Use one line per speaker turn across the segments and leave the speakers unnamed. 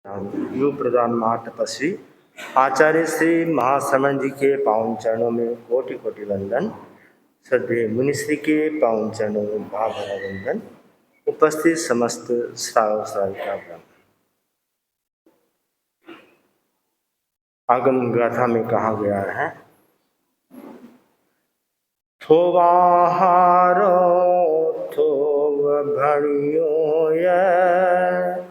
युग प्रधान महातपस्वी आचार्य श्री महाश्रमण जी के पावन चरणों में कोटि कोटि वंदन। श्रद्धेय मुनिश्री के पावन चरणों में भावभरा वंदन। उपस्थित समस्त श्रावक श्राविका ब्रह्म। आगम गाथा में कहा गया है, थोवाहारो थोव भणियो ये,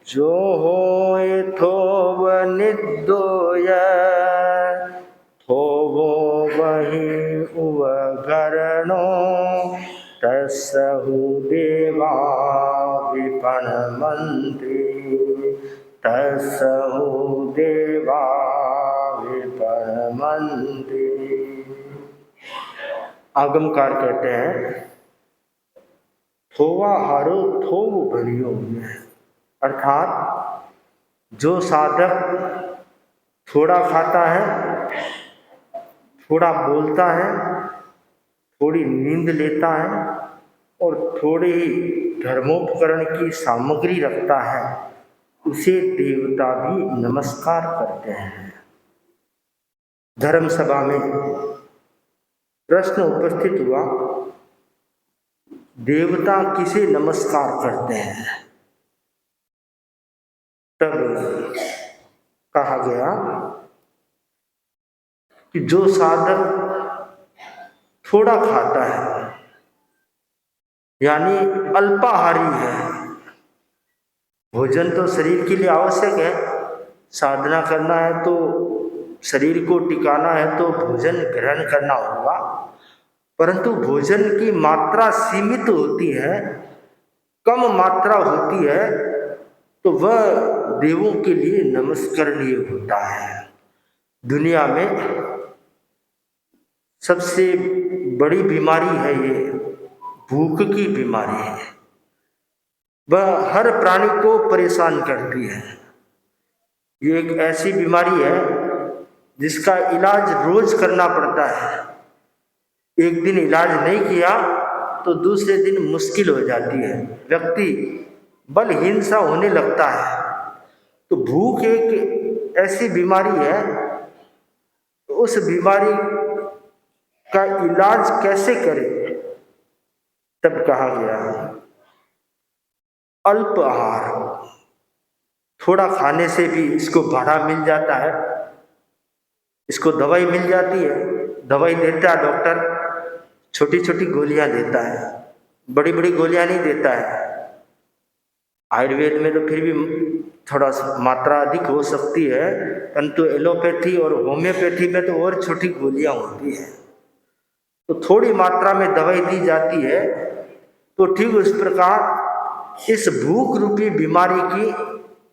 जो होए थोव निदोय, थोवो वही उव घरणो, तस्सहु देवा विपण मंत्री, तस्सहु देवा विपण मंत्री। आगमकार कहते हैं, थोवा हारो थोव भणियो, अर्थात जो साधक थोड़ा खाता है, थोड़ा बोलता है, थोड़ी नींद लेता है और थोड़े ही धर्मोपकरण की सामग्री रखता है, उसे देवता भी नमस्कार करते हैं। धर्म सभा में प्रश्न उपस्थित हुआ, देवता किसे नमस्कार करते हैं? तब कहा गया कि जो साधक थोड़ा खाता है, यानी अल्पाहारी है। भोजन तो शरीर के लिए आवश्यक है, साधना करना है तो शरीर को टिकाना है तो भोजन ग्रहण करना होगा, परंतु भोजन की मात्रा सीमित होती है, कम मात्रा होती है, तो वह देवों के लिए नमस्करणीय होता है। दुनिया में सबसे बड़ी बीमारी है ये भूख की बीमारी है। वह हर प्राणी को परेशान करती है। ये एक ऐसी बीमारी है जिसका इलाज रोज करना पड़ता है। एक दिन इलाज नहीं किया तो दूसरे दिन मुश्किल हो जाती है, व्यक्ति बलहीन सा होने लगता है। तो भूख एक ऐसी बीमारी है, तो उस बीमारी का इलाज कैसे करें? तब कहा गया अल्प आहार। थोड़ा खाने से भी इसको भाड़ा मिल जाता है, इसको दवाई मिल जाती है। दवाई देता है डॉक्टर, छोटी छोटी गोलियां देता है, बड़ी बड़ी गोलियां नहीं देता है। आयुर्वेद में तो फिर भी थोड़ा मात्रा अधिक हो सकती है, परंतु एलोपैथी और होम्योपैथी में तो और छोटी गोलियां होती है। तो थोड़ी मात्रा में दवाई दी जाती है। तो ठीक उस प्रकार इस भूख रूपी बीमारी की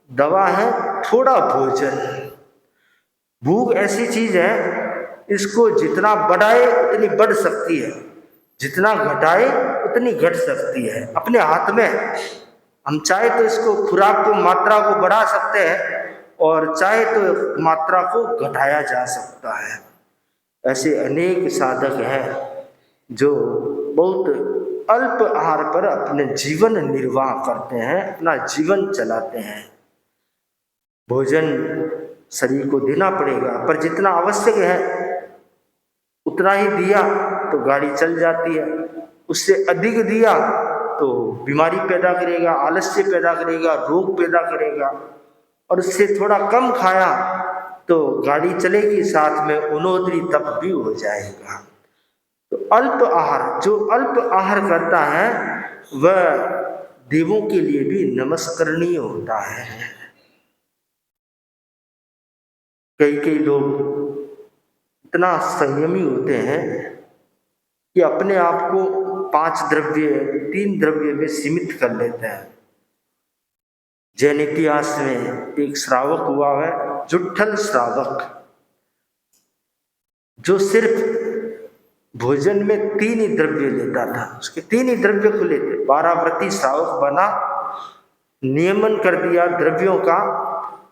दवा है थोड़ा भोजन। भूख ऐसी चीज है, इसको जितना बढ़ाए उतनी बढ़ सकती है, जितना घटाए उतनी घट सकती है। अपने हाथ में। हम चाहे तो इसको खुराक को मात्रा को बढ़ा सकते हैं और चाहे तो मात्रा को घटाया जा सकता है। ऐसे अनेक साधक हैं जो बहुत अल्प आहार पर अपने जीवन निर्वाह करते हैं, अपना जीवन चलाते हैं। भोजन शरीर को देना पड़ेगा, पर जितना आवश्यक है उतना ही दिया तो गाड़ी चल जाती है, उससे अधिक दिया तो बीमारी पैदा करेगा, आलस्य पैदा करेगा, रोग पैदा करेगा। और उससे थोड़ा कम खाया तो गाड़ी चलेगी, साथ में उन्नति तप भी हो जाएगा। तो अल्प आहार, जो अल्प आहार करता है वह देवों के लिए भी नमस्करणीय होता है। कई लोग इतना संयमी होते हैं कि अपने आप को 5 द्रव्य 3 द्रव्य में सीमित कर लेते हैं। जैन इतिहास में एक श्रावक हुआ है, जुट्ठल श्रावक, जो सिर्फ भोजन में 3 ही द्रव्य लेता था। उसके 3 ही द्रव्य को लेते, 12 व्रती श्रावक बना, नियमन कर दिया द्रव्यों का,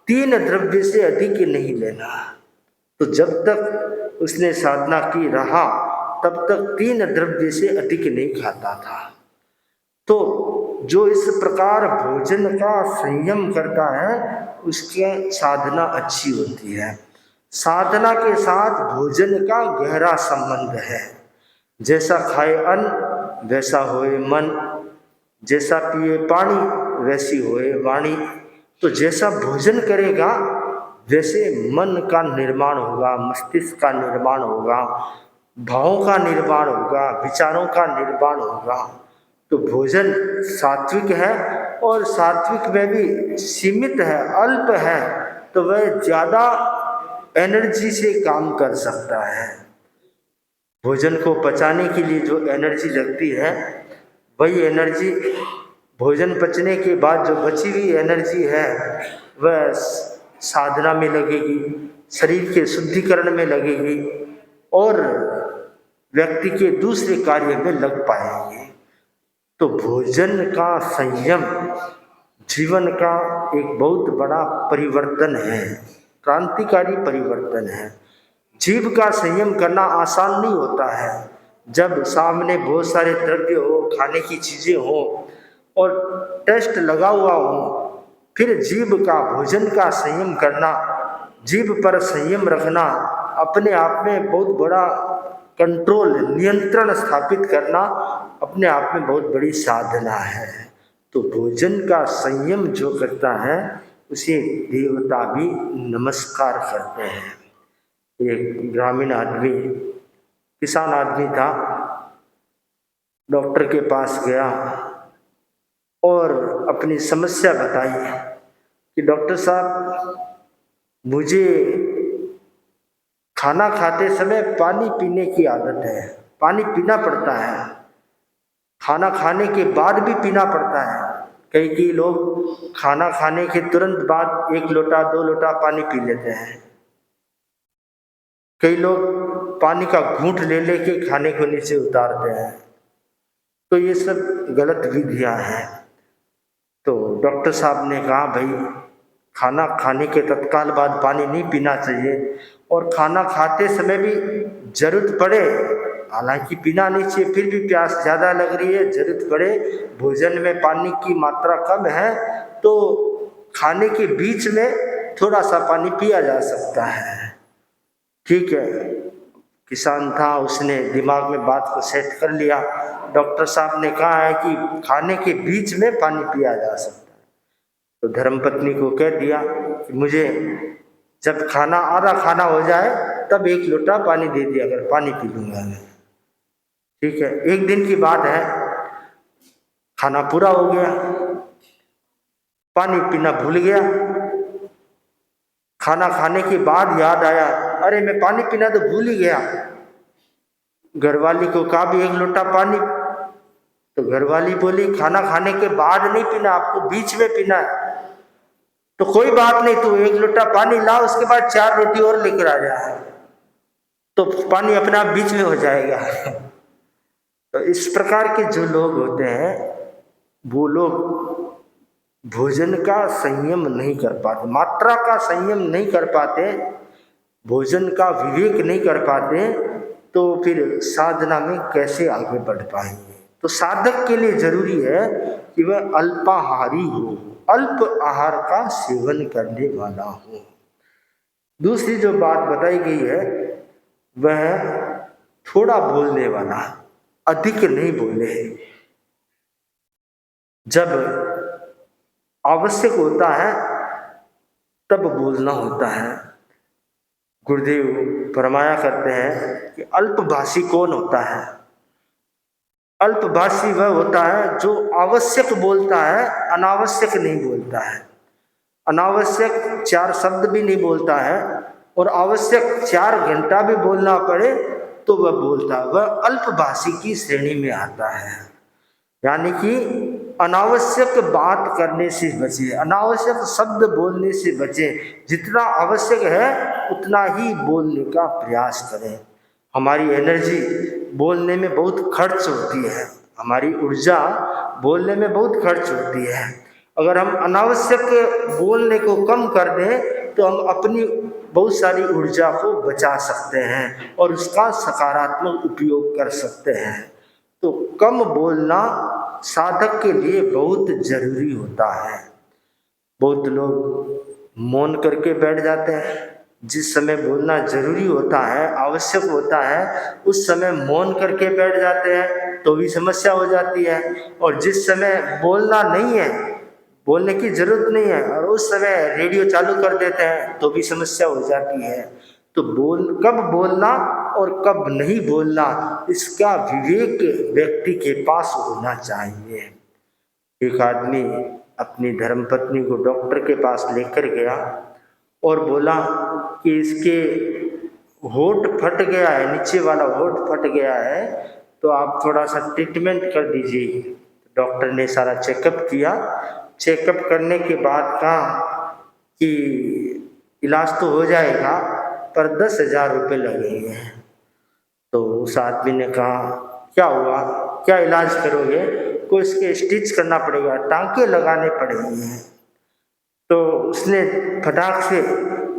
3 द्रव्य से अधिक नहीं लेना। तो जब तक उसने साधना की रहा तब तक 3 द्रव्य से अधिक नहीं खाता था। तो जो इस प्रकार भोजन का संयम करता है उसकी साधना अच्छी होती है। साधना के साथ भोजन का गहरा संबंध है। जैसा खाए अन्न वैसा होए मन, जैसा पिए पानी वैसी होए वाणी। तो जैसा भोजन करेगा वैसे मन का निर्माण होगा, मस्तिष्क का निर्माण होगा, भावों का निर्माण होगा, विचारों का निर्माण होगा। तो भोजन सात्विक है और सात्विक में भी सीमित है, अल्प है, तो वह ज़्यादा एनर्जी से काम कर सकता है। भोजन को पचाने के लिए जो एनर्जी लगती है वही एनर्जी भोजन पचने के बाद जो बची हुई एनर्जी है वह साधना में लगेगी, शरीर के शुद्धिकरण में लगेगी और व्यक्ति के दूसरे कार्य में लग पाएंगे। तो भोजन का संयम जीवन का एक बहुत बड़ा परिवर्तन है, क्रांतिकारी परिवर्तन है। जीभ का संयम करना आसान नहीं होता है। जब सामने बहुत सारे द्रव्य हो, खाने की चीज़ें हो और टेस्ट लगा हुआ हो, फिर जीभ का भोजन का संयम करना, जीभ पर संयम रखना, अपने आप में बहुत बड़ा कंट्रोल, नियंत्रण स्थापित करना अपने आप में बहुत बड़ी साधना है। तो भोजन का संयम जो करता है उसे देवता भी नमस्कार करते हैं। एक ग्रामीण आदमी, किसान आदमी था, डॉक्टर के पास गया और अपनी समस्या बताई कि डॉक्टर साहब मुझे खाना खाते समय पानी पीने की आदत है, पानी पीना पड़ता है, खाना खाने के बाद भी पीना पड़ता है। कई लोग खाना खाने के तुरंत बाद 1 लोटा 2 लोटा पानी पी लेते हैं। कई लोग पानी का घूंट ले लेके खाने को नीचे उतारते हैं। तो ये सब गलत विधियां हैं। तो डॉक्टर साहब ने कहा भाई खाना खाने के तत्काल बाद पानी नहीं पीना चाहिए और खाना खाते समय भी जरूरत पड़े, हालांकि पीना नहीं चाहिए, फिर भी प्यास ज़्यादा लग रही है, जरूरत पड़े, भोजन में पानी की मात्रा कम है तो खाने के बीच में थोड़ा सा पानी पिया जा सकता है। ठीक है, किसान था, उसने दिमाग में बात को सेट कर लिया। डॉक्टर साहब ने कहा है कि खाने के बीच में पानी पिया जा सकता है। तो धर्मपत्नी को कह दिया कि मुझे जब खाना आधा खाना हो जाए तब 1 लोटा पानी दे दिया अगर पानी पी लूँगा मैं। ठीक है, एक दिन की बात है, खाना पूरा हो गया, पानी पीना भूल गया। खाना खाने के बाद याद आया अरे मैं पानी पीना तो भूल ही गया। घरवाली को कहा भी 1 लोटा पानी, तो घरवाली बोली खाना खाने के बाद नहीं पीना, आपको बीच में पीना है। तो कोई बात नहीं, तू 1 लोटा पानी ला, उसके बाद 4 रोटी और लेकर आ जाए तो पानी अपने आप बीच में हो जाएगा। तो इस प्रकार के जो लोग होते हैं वो लोग भोजन का संयम नहीं कर पाते, मात्रा का संयम नहीं कर पाते, भोजन का विवेक नहीं कर पाते, तो फिर साधना में कैसे आगे बढ़ पाएंगे। तो साधक के लिए जरूरी है कि वह अल्पाहारी हो, अल्प आहार का सेवन करने वाला हो। दूसरी जो बात बताई गई है वह थोड़ा बोलने वाला, अधिक नहीं बोले। जब आवश्यक होता है तब बोलना होता है। गुरुदेव फरमाया करते हैं कि अल्पभाषी कौन होता है? अल्पभाषी वह होता है जो आवश्यक बोलता है, अनावश्यक नहीं बोलता है। अनावश्यक 4 शब्द भी नहीं बोलता है और आवश्यक 4 घंटा भी बोलना पड़े तो वह बोलता है, वह अल्पभाषी की श्रेणी में आता है। यानी कि अनावश्यक बात करने से बचे, अनावश्यक शब्द बोलने से बचे, जितना आवश्यक है उतना ही बोलने का प्रयास करें। हमारी एनर्जी बोलने में बहुत खर्च होती है, हमारी ऊर्जा बोलने में बहुत खर्च होती है। अगर हम अनावश्यक बोलने को कम कर दें तो हम अपनी बहुत सारी ऊर्जा को बचा सकते हैं और उसका सकारात्मक उपयोग कर सकते हैं। तो कम बोलना साधक के लिए बहुत जरूरी होता है। बहुत लोग मौन करके बैठ जाते हैं। जिस समय बोलना जरूरी होता है, आवश्यक होता है, उस समय मौन करके बैठ जाते हैं तो भी समस्या हो जाती है। और जिस समय बोलना नहीं है, बोलने की जरूरत नहीं है, और उस समय रेडियो चालू कर देते हैं तो भी समस्या हो जाती है। तो कब बोलना और कब नहीं बोलना, इसका विवेक व्यक्ति के पास होना चाहिए। एक आदमी अपनी धर्मपत्नी को डॉक्टर के पास लेकर गया और बोला कि इसके होंठ फट गया है, नीचे वाला होंठ फट गया है, तो आप थोड़ा सा ट्रीटमेंट कर दीजिए। डॉक्टर ने सारा चेकअप किया। चेकअप करने के बाद कहा कि इलाज तो हो जाएगा पर 10,000 रुपये लगेंगे। तो उस आदमी ने कहा क्या हुआ, क्या इलाज करोगे? को इसके स्टिच करना पड़ेगा, टांके लगाने पड़ेंगे। तो उसने फटाक से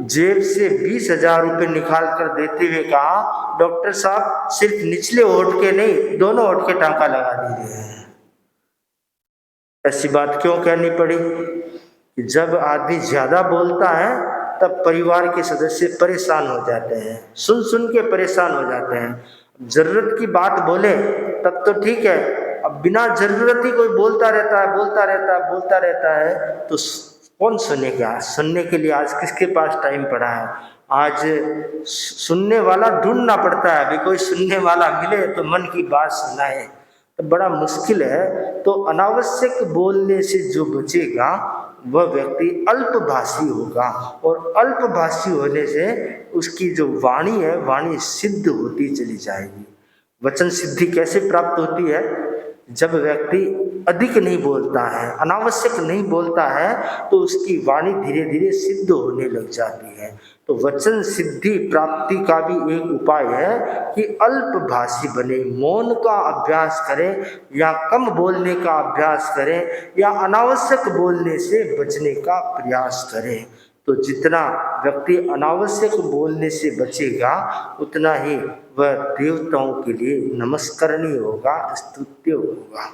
जेब से 20,000 रुपये निकाल कर देते हुए कहा, डॉक्टर साहब सिर्फ निचले होंठ के नहीं, दोनों होंठ के टांका लगा दीजिए। ऐसी बात क्यों कहनी पड़ी कि जब आदमी ज्यादा बोलता है तब परिवार के सदस्य परेशान हो जाते हैं, सुन सुन के परेशान हो जाते हैं। जरूरत की बात बोले तब तो ठीक है, अब बिना जरूरत ही कोई बोलता रहता है, बोलता रहता है, बोलता रहता है, तो कौन सुनेगा? सुनने के लिए आज किसके पास टाइम पड़ा है? आज सुनने वाला ढूंढना पड़ता है। अभी कोई सुनने वाला मिले तो मन की बात सुनाए तो बड़ा मुश्किल है। तो अनावश्यक बोलने से जो बचेगा वह व्यक्ति अल्पभाषी होगा, और अल्पभाषी होने से उसकी जो वाणी है, वाणी सिद्ध होती चली जाएगी। वचन सिद्धि कैसे प्राप्त होती है? जब व्यक्ति अधिक नहीं बोलता है, अनावश्यक नहीं बोलता है, तो उसकी वाणी धीरे धीरे सिद्ध होने लग जाती है। तो वचन सिद्धि प्राप्ति का भी एक उपाय है कि अल्पभाषी बने, मौन का अभ्यास करें, या कम बोलने का अभ्यास करें, या अनावश्यक बोलने से बचने का प्रयास करें। तो जितना व्यक्ति अनावश्यक बोलने से बचेगा उतना ही वह देवताओं के लिए नमस्करणीय होगा, स्तुत्य होगा।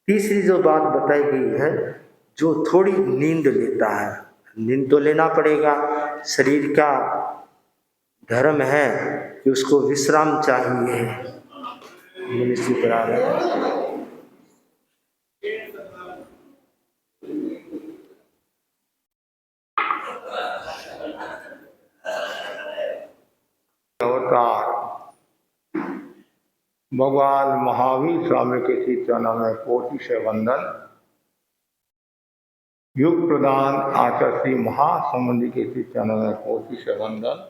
तीसरी जो बात बताई गई है, जो थोड़ी नींद लेता है, नींद तो लेना पड़ेगा, शरीर का धर्म है कि उसको विश्राम चाहिए। मनुष्य करा रहे हैं
अवतार भगवान महावीर स्वामी के श्री चरणों में कोटि से वंदन। युग प्रदान आचार्य श्री महासमुद्री के श्री चरणों में कोटि से वंदन।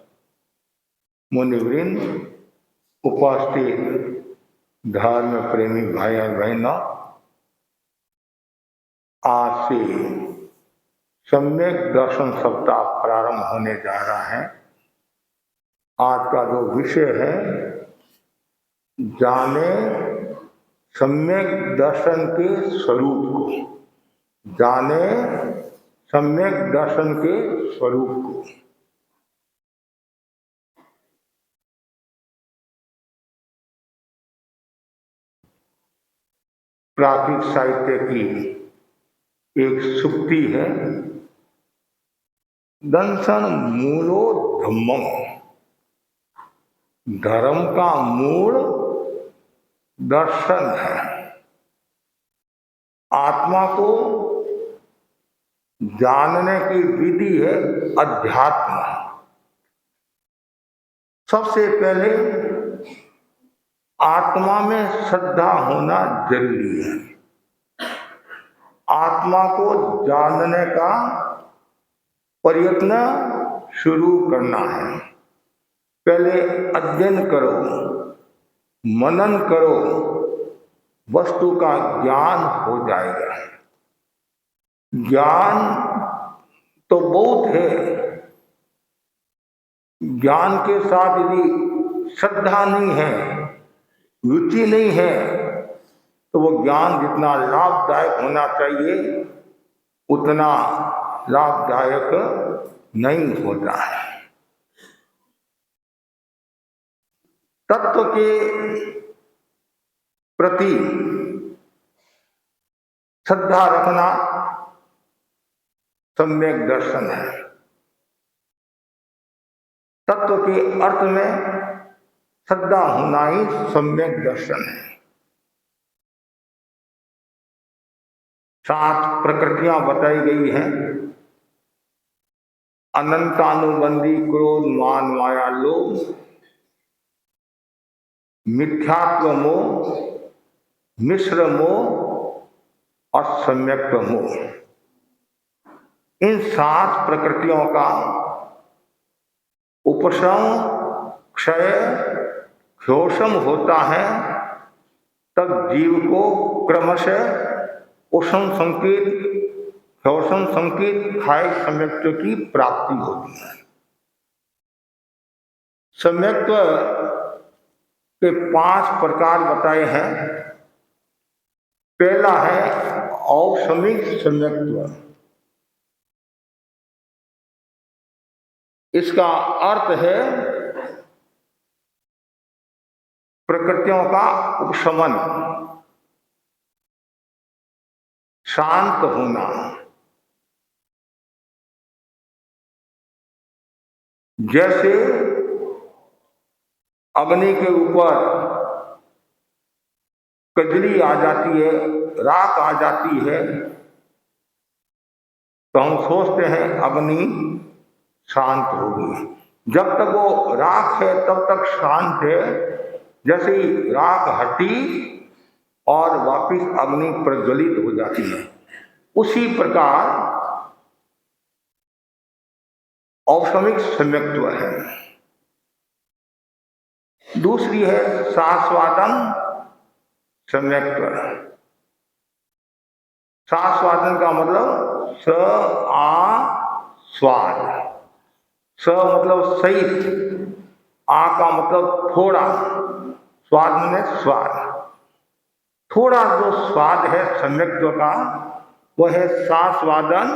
मुनिवृंद, उपस्थित धर्म प्रेमी भाई और बहनों, आज से सम्यक दर्शन सप्ताह प्रारंभ होने जा रहा है। आज का जो विषय है, जाने सम्यक दर्शन के स्वरूप को, जाने सम्यक दर्शन के स्वरूप को। प्राकृत साहित्य की एक सूक्ति है, दंशन मूलो धम्मम, धर्म का मूल दर्शन है। आत्मा को जानने की विधि है अध्यात्म। सबसे पहले आत्मा में श्रद्धा होना जरूरी है। आत्मा को जानने का प्रयत्न शुरू करना है। पहले अध्ययन करो, मनन करो, वस्तु का ज्ञान हो जाएगा। ज्ञान तो बहुत है, ज्ञान के साथ यदि श्रद्धा नहीं है, रुचि नहीं है, तो वो ज्ञान जितना लाभदायक होना चाहिए उतना लाभदायक नहीं होता है। तत्व के प्रति श्रद्धा रखना सम्यक दर्शन है। तत्व के अर्थ में श्रद्धा होना ही सम्यक दर्शन है। 7 प्रकृतियां बताई गई हैं। अनंतानुबंधी क्रोध, मान, माया, लोभ, मिथ्यात्व मोह, मिश्र मोह और सम्यक्त्व मोह। इन 7 प्रकृतियों का उपशम, क्षय, ह्योषम होता है, तब जीव को क्रमशः उषम संकेत, ह्योषम संकेत, खाय सम्यक्त्व की प्राप्ति होती है। सम्यक्त्व के 5 प्रकार बताए हैं। पहला है औषमिक सम्यक्त्व। इसका अर्थ है प्रकृतियों का उपशमन, शांत होना। जैसे अग्नि के ऊपर कजली आ जाती है, राख आ जाती है, तो हम सोचते हैं अग्नि शांत होगी। जब तक वो राख है तब तक शांत है। जैसे ही राख हटी और वापिस अग्नि प्रज्वलित हो जाती है, उसी प्रकार औषमिक सम्यक्त्व है। दूसरी है सास्वादन सम्यक्त्व। सास्वादन का मतलब स आ स्वाद। स मतलब सहित, आ का मतलब थोड़ा, स्वाद में स्वाद। थोड़ा जो स्वाद है सम्यक्त्व का, वह है सास्वादन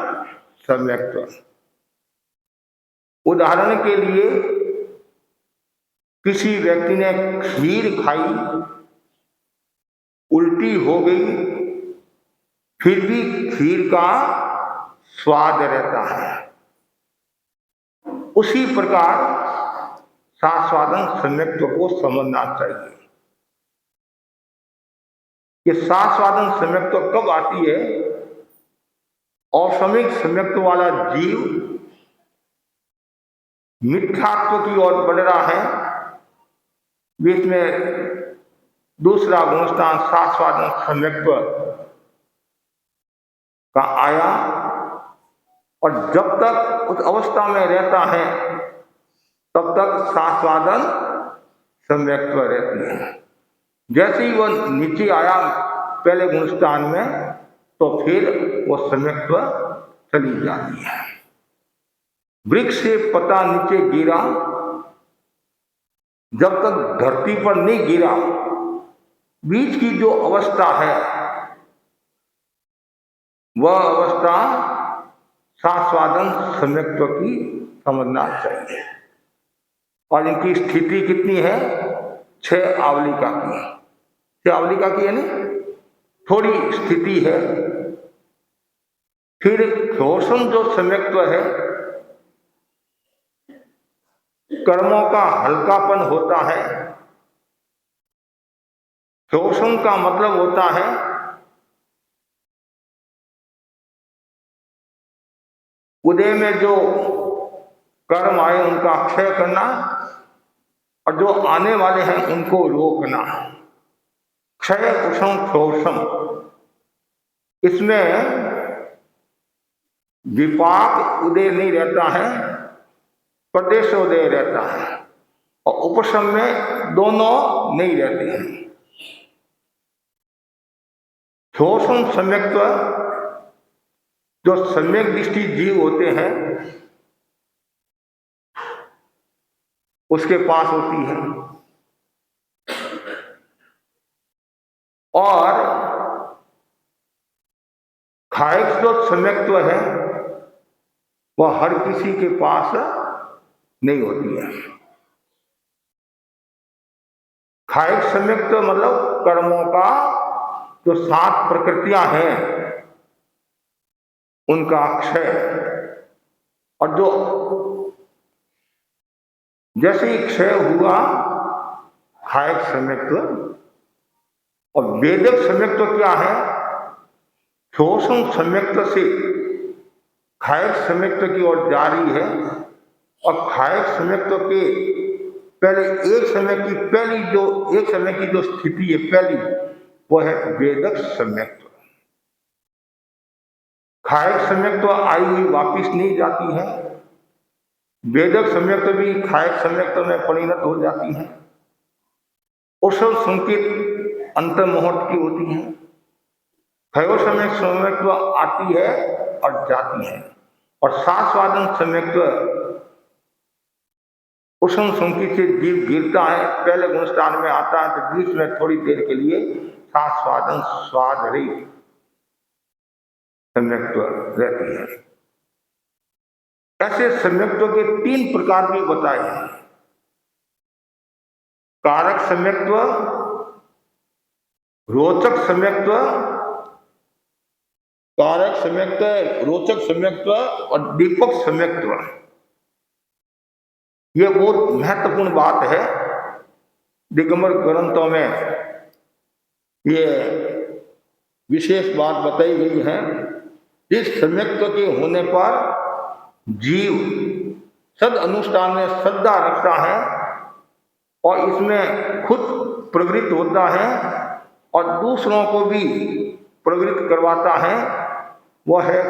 सम्यक्त्व। उदाहरण के लिए किसी व्यक्ति ने खीर खाई, उल्टी हो गई, फिर भी खीर का स्वाद रहता है। उसी प्रकार सास्वादन सम्यक्त्व को समझना चाहिए। कि सास्वादन सम्यक्त्व कब आती है? औषमिक सम्यक्त्व वाला जीव मिथ्यात्व की ओर बढ़ रहा है। बीच में दूसरा गुणस्थान सास्वादन सम्यक्त्व का आया, और जब तक उस अवस्था में रहता है तब तक सास्वादन सम्यक्त्व रहती है। जैसे ही वह नीचे आया पहले गुणस्थान में, तो फिर वो सम्यक्त्व चली जाती है। वृक्ष से पत्ता नीचे गिरा, जब तक धरती पर नहीं गिरा, बीच की जो अवस्था है वह अवस्था सास्वादन सम्यक्त्व की समझना चाहिए। और इनकी स्थिति कितनी है? 6 आवलिका की। 6 आवलिका की यानी थोड़ी स्थिति है। फिर ह्योषम जो सम्यक्त्व है, कर्मों का हल्कापन होता है। ह्योषम का मतलब होता है उदय में जो कर्म आए उनका क्षय करना, और जो आने वाले हैं उनको रोकना। क्षय उषम ह्योषम, इसमें विपाक उदय नहीं रहता है, प्रदेश उदय रहता है, और उपशम में दोनों नहीं रहते हैं। ह्योषम सम्यक्त्व जो सम्यक दृष्टि जीव होते हैं उसके पास होती है। और खायक जो सम्यक्त्व है वह हर किसी के पास नहीं होती है। खायक सम्यक्त्व मतलब कर्मों का जो 7 प्रकृतियां हैं उनका क्षय। और जो जैसे ही क्षय हुआ खायक सम्यक्त्व, और वेदक सम्यक्त्व क्या है? शोषण सम्यक्त्व से खायक सम्यक्त्व की ओर जारी है, और खायक सम्यक्त्व के पहले एक समय की जो स्थिति है पहली, वो है वेदक सम्यक्त्व। खायक सम्यक्त्व आई हुई वापिस नहीं जाती है, वेदक सम्यक्त्व भी खायक सम्यक्त्व में परिणत हो जाती है। उषव संकेत अंतर्मुहूर्त की होती है। खयो सम्यक्त्व आती है और जाती है, और सास्वादन सम्यक्त्व उष्ण संकेत से जीव गिरता है, पहले गुणस्थान में आता है, तो बीच में थोड़ी देर के लिए सास्वादन स्वाद रहित सम्यक्त्व रहती है। ऐसे सम्यक्त्व के 3 प्रकार भी बताए हैं। कारक सम्यक्त्व, रोचक सम्यक्त्व, कारक सम्यक्त्व, रोचक सम्यक्त्व और दीपक सम्यक्त्व। ये बहुत महत्वपूर्ण बात है। दिगंबर ग्रंथों में ये विशेष बात बताई गई है। इस सम्यक्त्व के होने पर जीव सद अनुष्ठान में श्रद्धा रखता है और इसमें खुद प्रवृत्त होता है और दूसरों को भी प्रवृत्त करवाता है। वह है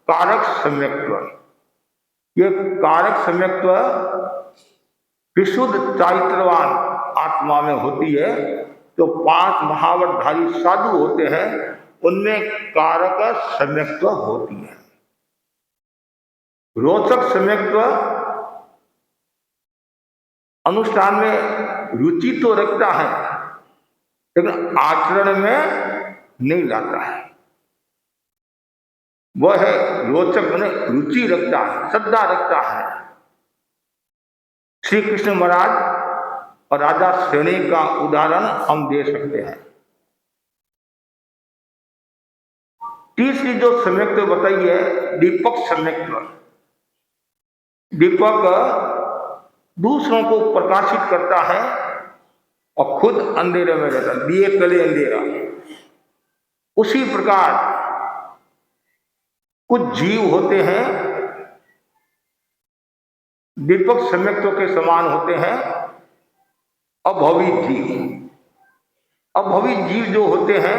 कारक सम्यक्त्व। ये कारक सम्यक्त्व विशुद्ध चारित्रवान आत्मा में होती है। तो 5 महावतधारी साधु होते हैं, उनमें कारक सम्यक्त्व होती है। रोचक सम्यक्त्व अनुष्ठान में रुचि तो रखता है, लेकिन आचरण में नहीं लाता है। वह है रोचक, माने रुचि रखता है, श्रद्धा रखता है। श्री कृष्ण महाराज और राजा सैनिक का उदाहरण हम दे सकते हैं। तीसरी जो सम्यक्त्व बताई है, दीपक सम्यक्त्व। दीपक दूसरों को प्रकाशित करता है और खुद अंधेरे में रहता है, दिए तले अंधेरा। उसी प्रकार कुछ जीव होते हैं, दीपक सम्यक्त्व के समान होते हैं। अभवित जीव, अभवित जीव जो होते हैं,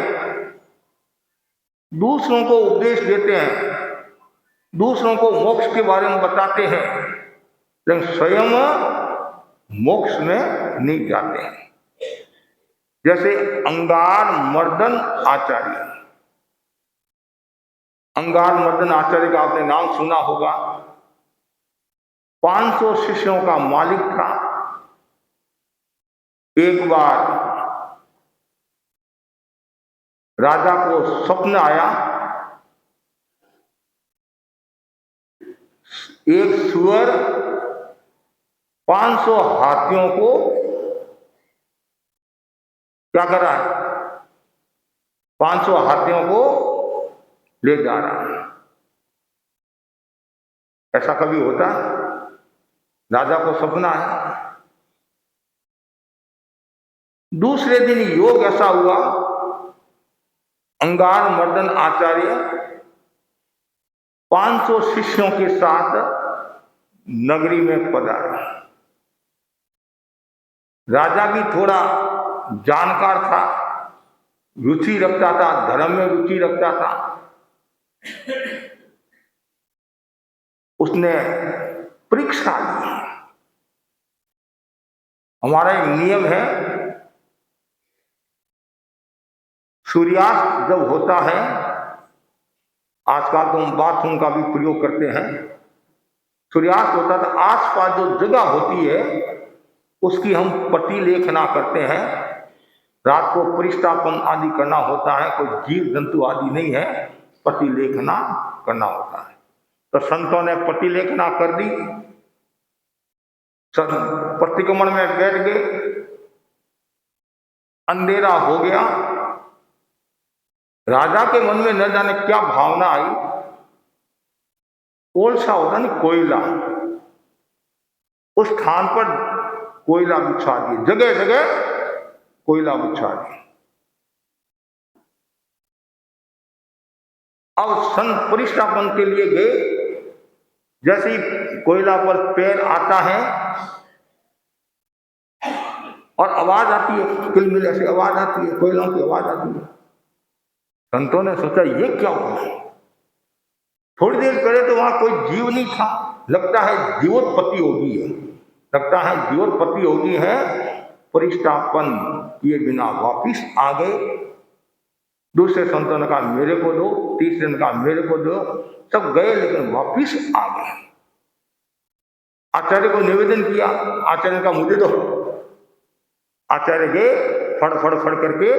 दूसरों को उपदेश देते हैं, दूसरों को मोक्ष के बारे में बताते हैं, लेकिन स्वयं मोक्ष में नहीं जाते हैं। जैसे अंगार मर्दन आचार्य। अंगार मर्दन आचार्य का आपने नाम सुना होगा। 500 शिष्यों का मालिक था। एक बार राजा को स्वप्न आया, एक सुअर 500 हाथियों को क्या कर रहा है? 500 हाथियों को ले जा रहा है। ऐसा कभी होता? राजा को सपना है। दूसरे दिन योग ऐसा हुआ, अंगार मर्दन आचार्य 500 शिष्यों के साथ नगरी में पधारा। राजा भी थोड़ा जानकार था, रुचि रखता था, धर्म में रुचि रखता था। उसने परीक्षा ली। हमारा एक नियम है, सूर्यास्त जब होता है, आजकल तो हम बाथरूम का भी प्रयोग करते हैं, सूर्यास्त होता है, आसपास जो जगह होती है उसकी हम प्रतिलेखना करते हैं। रात को परिष्टापन आदि करना होता है, कोई जीव जंतु आदि नहीं है, प्रतिलेखना करना होता है। तो संतों ने प्रतिलेखना कर दी, प्रतिक्रमण में बैठ गए। अंधेरा हो गया, राजा के मन में न जाने क्या भावना आई, कोलसा होता नहीं कोयला, उस स्थान पर कोयला बिछा दिए, जगह जगह कोयला बिछा दिए। अब सन प्रतिष्ठापन के लिए गए, जैसे ही कोयला पर पैर आता है और आवाज आती है, किलमिल ऐसी आवाज आती है, कोयलों की आवाज आती है। संतों ने सोचा ये क्या हुआ। थोड़ी देर पहले तो वहां कोई जीव नहीं था, लगता है जीवोत्पत्ति होगी है, लगता है जीवोत्पत्ति होगी है। प्रतिष्ठापन किए बिना वापिस आ गए। दूसरे संतों ने कहा मेरे को दो, तीसरे ने कहा मेरे को दो, सब गए लेकिन वापिस आ गए। आचार्य को निवेदन किया, आचार्य का मुझे दो। आचार्य गए, फड़ फड़ फड़ करके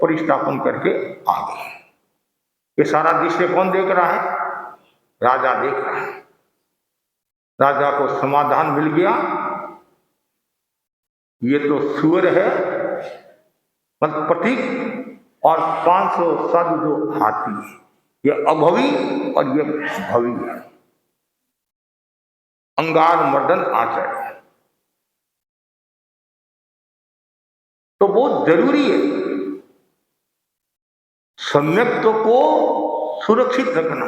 प्रतिष्ठापन करके आ गए। ये सारा दृश्य कौन देख रहा है? राजा देख रहा है। राजा को समाधान मिल गया, ये तो सूअर है मतलब प्रतीक, और 500 साधु जो हाथी है, ये अभवी और ये भवी है। अंगार मर्दन आचार्य। तो बहुत जरूरी है सम्यक्त्व को सुरक्षित रखना।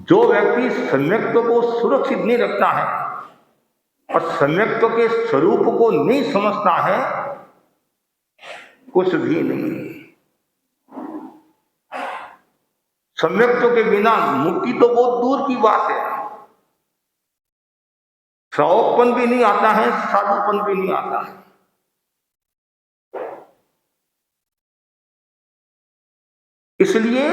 जो व्यक्ति सम्यक्त्व को सुरक्षित नहीं रखता है और सम्यक्त्व के स्वरूप को नहीं समझता है, कुछ भी नहीं। सम्यक्त्व के बिना मुक्ति तो बहुत दूर की बात है। श्रावकपन भी नहीं आता है, साधुपन भी नहीं आता है। इसलिए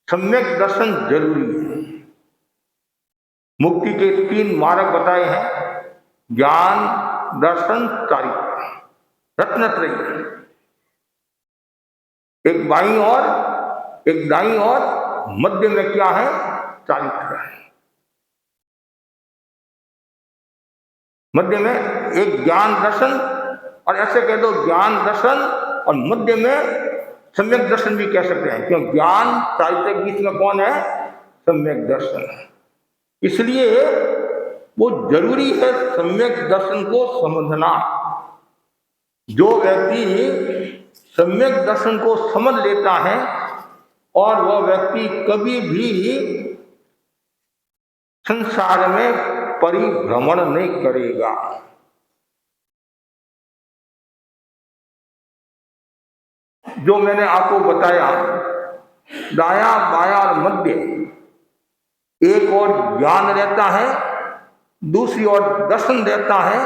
सम्यक दर्शन जरूरी है। मुक्ति के 3 मार्ग बताए हैं, ज्ञान, दर्शन, चारित्र, रत्नत्रयी। एक बाईं और, एक दाईं और, मध्य में क्या है? चारित्र है। मध्य में एक ज्ञान दर्शन, और ऐसे कह दो ज्ञान दर्शन, और मध्य में सम्यक दर्शन भी कह सकते हैं, क्योंकि ज्ञान चारित्र के बीच में कौन है? सम्यक दर्शन। इसलिए वो जरूरी है सम्यक दर्शन को समझना। जो व्यक्ति सम्यक दर्शन को समझ लेता है और वह व्यक्ति कभी भी संसार में परिभ्रमण नहीं करेगा। जो मैंने आपको बताया, दाया, बाया और मध्य, एक और ज्ञान रहता है, दूसरी ओर दर्शन रहता है,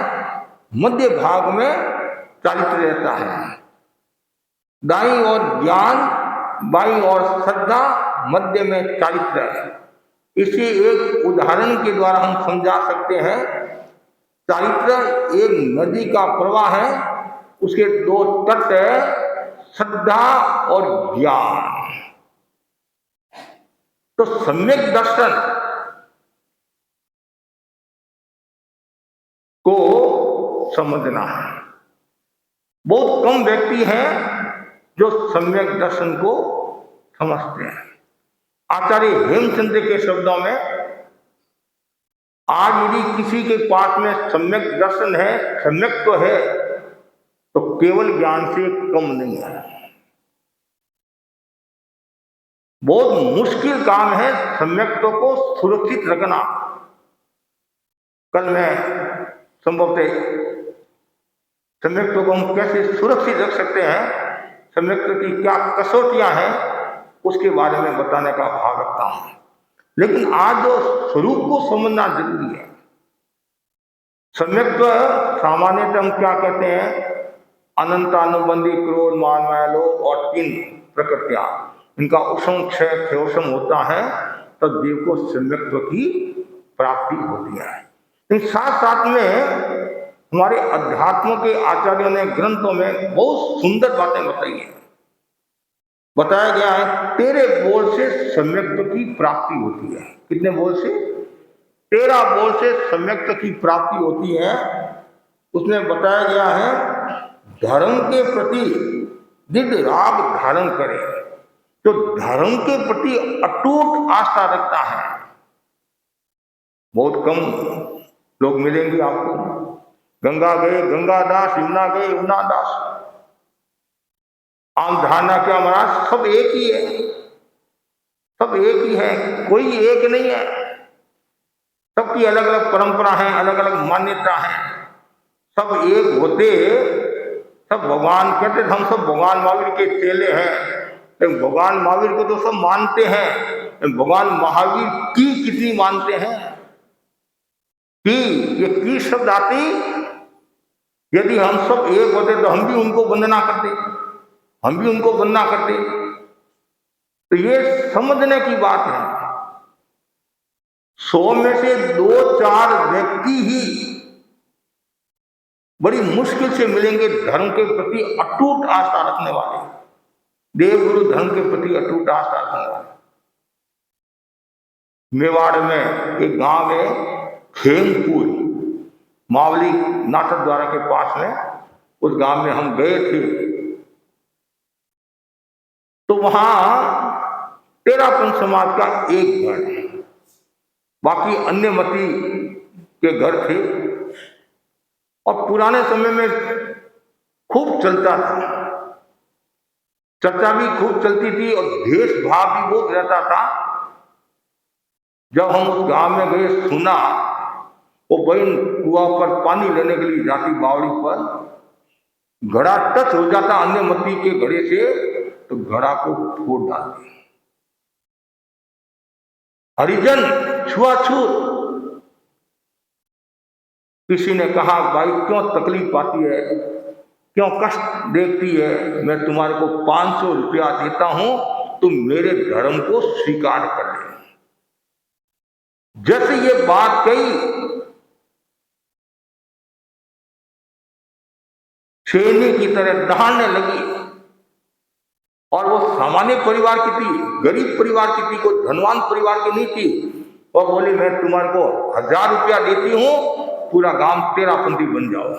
मध्य भाग में चारित्र रहता है। दाईं ओर ज्ञान, बाईं ओर श्रद्धा, मध्य में चारित्र है। इसे एक उदाहरण के द्वारा हम समझा सकते हैं। चारित्र एक नदी का प्रवाह है, उसके 2 तट है, श्रद्धा और ज्ञान। तो सम्यक दर्शन को समझना है। बहुत कम व्यक्ति हैं जो सम्यक दर्शन को समझते हैं। आचार्य हेमचंद्र के शब्दों में, आज यदि किसी के पास में सम्यक दर्शन है, सम्यक तो है, तो केवल ज्ञान से कम नहीं है। बहुत मुश्किल काम है सम्यक्त्व को सुरक्षित रखना। कल मैं संभवतः सम्यक्त्व को हम कैसे सुरक्षित रख सकते हैं, सम्यक्त्व की क्या कसौटियां हैं, उसके बारे में बताने का भाव रखता हूं। लेकिन आज जो स्वरूप को समझना जरूरी है। सम्यक्त्व सामान्यतः हम क्या कहते हैं? अनंतानुबंधी क्रोध, मान, माया, लोभ और 3 प्रकृतियां, इनका उपशम क्षय क्षयोषम होता है, तब जीव को सम्यक्त्व की प्राप्ति होती है। इन साथ साथ में हमारे अध्यात्म के आचार्यों ने ग्रंथों में बहुत सुंदर बातें बताई हैं। बताया गया है 13 बोल से सम्यक्त्व की प्राप्ति होती है। कितने बोल से? 13 बोल से सम्यक्त्व की प्राप्ति होती है। उसमें बताया गया है धर्म के प्रति दृढ़ राग धारण करे, जो धर्म के प्रति अटूट आस्था रखता है। बहुत कम लोग मिलेंगे आपको। गंगा गए गंगादास, यमुना गए यमुनादास। आम धारणा क्या महाराज, सब एक ही है, सब एक ही है, कोई एक नहीं है। सबकी अलग अलग परंपरा है, अलग अलग मान्यता है। सब एक होते, सब भगवान कहते थे, हम सब भगवान महावीर के चेले हैं। लेकिन भगवान महावीर को तो सब मानते हैं, भगवान महावीर की कितनी मानते हैं? कि ये की शब्द आती, यदि हम सब एक होते तो हम भी उनको वंदना करते, हम भी उनको वंदना करते। तो ये समझने की बात है। 100 में से 2-4 व्यक्ति ही बड़ी मुश्किल से मिलेंगे धर्म के प्रति अटूट आस्था रखने वाले, देवगुरु धर्म के प्रति अटूट आस्था रखने वाले। मेवाड़ में एक गांव है खेमपुर, मावली नाटक द्वारा के पास में, उस गांव में हम गए थे। तो वहां तेरापंथ समाज का एक घर है, बाकी अन्य मती के घर थे। और पुराने समय में खूब चलता था, चर्चा भी खूब चलती थी और भेदभाव भी बहुत रहता था। जब हम उस गांव में गए, सुना वो बहन कुआं पर पानी लेने के लिए जाती, बावड़ी पर घड़ा टच हो जाता अन्य मती के घड़े से, तो घड़ा को फोड़ डालते। हरिजन छुआछूत। किसी ने कहा, भाई क्यों तकलीफ आती है, क्यों कष्ट देखती है, मैं तुम्हारे को 500 रुपया देता हूं, तुम मेरे धर्म को स्वीकार कर ले। जैसे ये बात कही, शेरनी की तरह दहाड़ने लगी। और वो सामान्य परिवार की थी, गरीब परिवार की थी, कोई धनवान परिवार की नहीं थी। और बोली, मैं तुम्हारे को 1000 रुपया देती हूं, पूरा गांव तेरापंथी बन जाओ।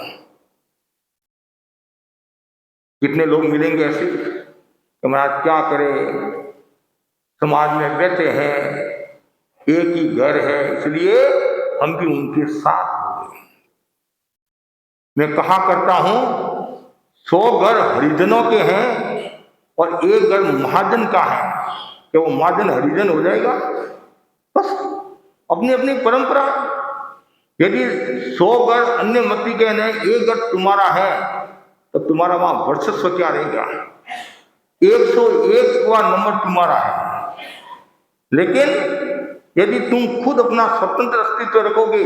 कितने लोग मिलेंगे ऐसे कि महाराज क्या करें, समाज में बैठे हैं, एक ही घर है, इसलिए हम भी उनके साथ हो गए। मैं कहा करता हूं, 100 घर हरिजनों के हैं और एक घर महाजन का है, कि वो महाजन हरिजन हो जाएगा? बस अपनी अपनी परंपरा। यदि 100 घर अन्य मती के हैं, एक घर तुम्हारा है, तो तुम्हारा वहां वर्चस्व क्या रहेगा? 101वां नंबर तुम्हारा है। लेकिन यदि तुम खुद अपना स्वतंत्र अस्तित्व रखोगे,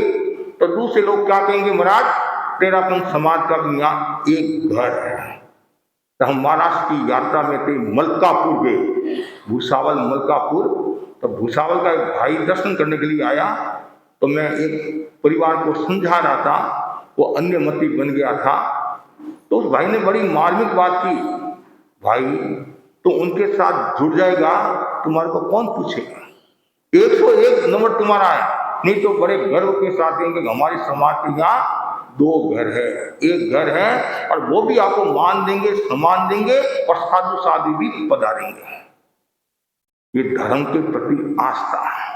तो दूसरे लोग क्या कहेंगे, महाराज तेरापंथ समाज का भी यहाँ एक घर है। तो हम महाराष्ट्र की यात्रा में थे, मलकापुर गए, भूसावल मलकापुर। तो भूसावल का एक भाई दर्शन करने के लिए आया, तो मैं एक परिवार को समझा रहा था, वो अन्य मती बन गया था। तो उस भाई ने बड़ी मार्मिक बात की, भाई तो उनके साथ जुड़ जाएगा, तुम्हारे को कौन पूछेगा? 101 नंबर तुम्हारा है, नहीं तो बड़े गर्व के साथ कहेंगे हमारे समाज के यहाँ 2 घर है, एक घर है, और वो भी आपको मान देंगे, सम्मान देंगे, और साधु साधु भी पधारेंगे। ये धर्म के प्रति आस्था है।